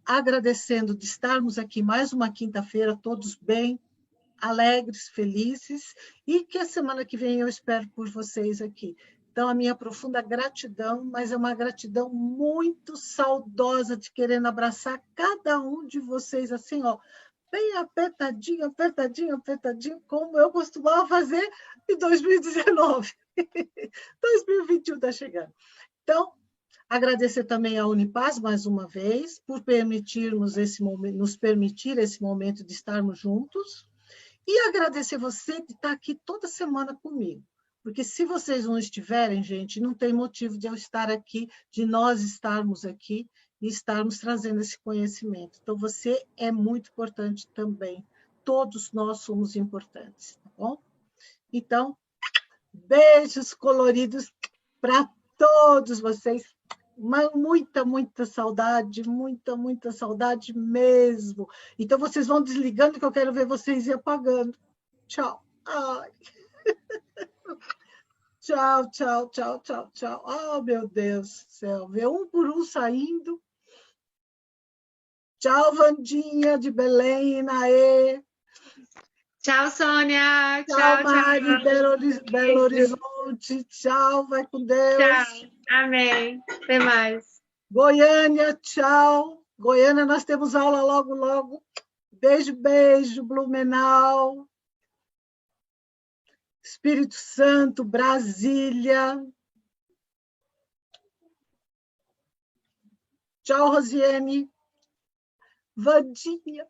Agradecendo de estarmos aqui mais uma quinta-feira, todos bem, alegres, felizes, e que a semana que vem eu espero por vocês aqui. Então, a minha profunda gratidão, mas é uma gratidão muito saudosa de querendo abraçar cada um de vocês, assim, ó, bem apertadinho, apertadinho, apertadinho, como eu costumava fazer em 2019. 2021 está chegando. Então, agradecer também à Unipaz, mais uma vez, por permitirmos nos permitir esse momento de estarmos juntos. E agradecer você de estar aqui toda semana comigo. Porque se vocês não estiverem, gente, não tem motivo de eu estar aqui, de nós estarmos aqui e estarmos trazendo esse conhecimento. Então, você é muito importante também. Todos nós somos importantes, tá bom? Então, beijos coloridos para todos vocês. Muita, muita saudade, muita, muita saudade mesmo. Então, vocês vão desligando que eu quero ver vocês ir apagando. Tchau. Ai. Tchau, tchau, tchau, tchau, tchau. Oh, meu Deus do céu. Vê um por um saindo. Tchau, Vandinha, de Belém, Inaê. Tchau, Sônia. Tchau, Mari, tchau. Belo Horizonte. Tchau, vai com Deus. Tchau. Amém. Até mais. Goiânia, tchau. Goiânia, nós temos aula logo, logo. Beijo, beijo, Blumenau. Espírito Santo, Brasília. Tchau, Rosiane. Vandinha.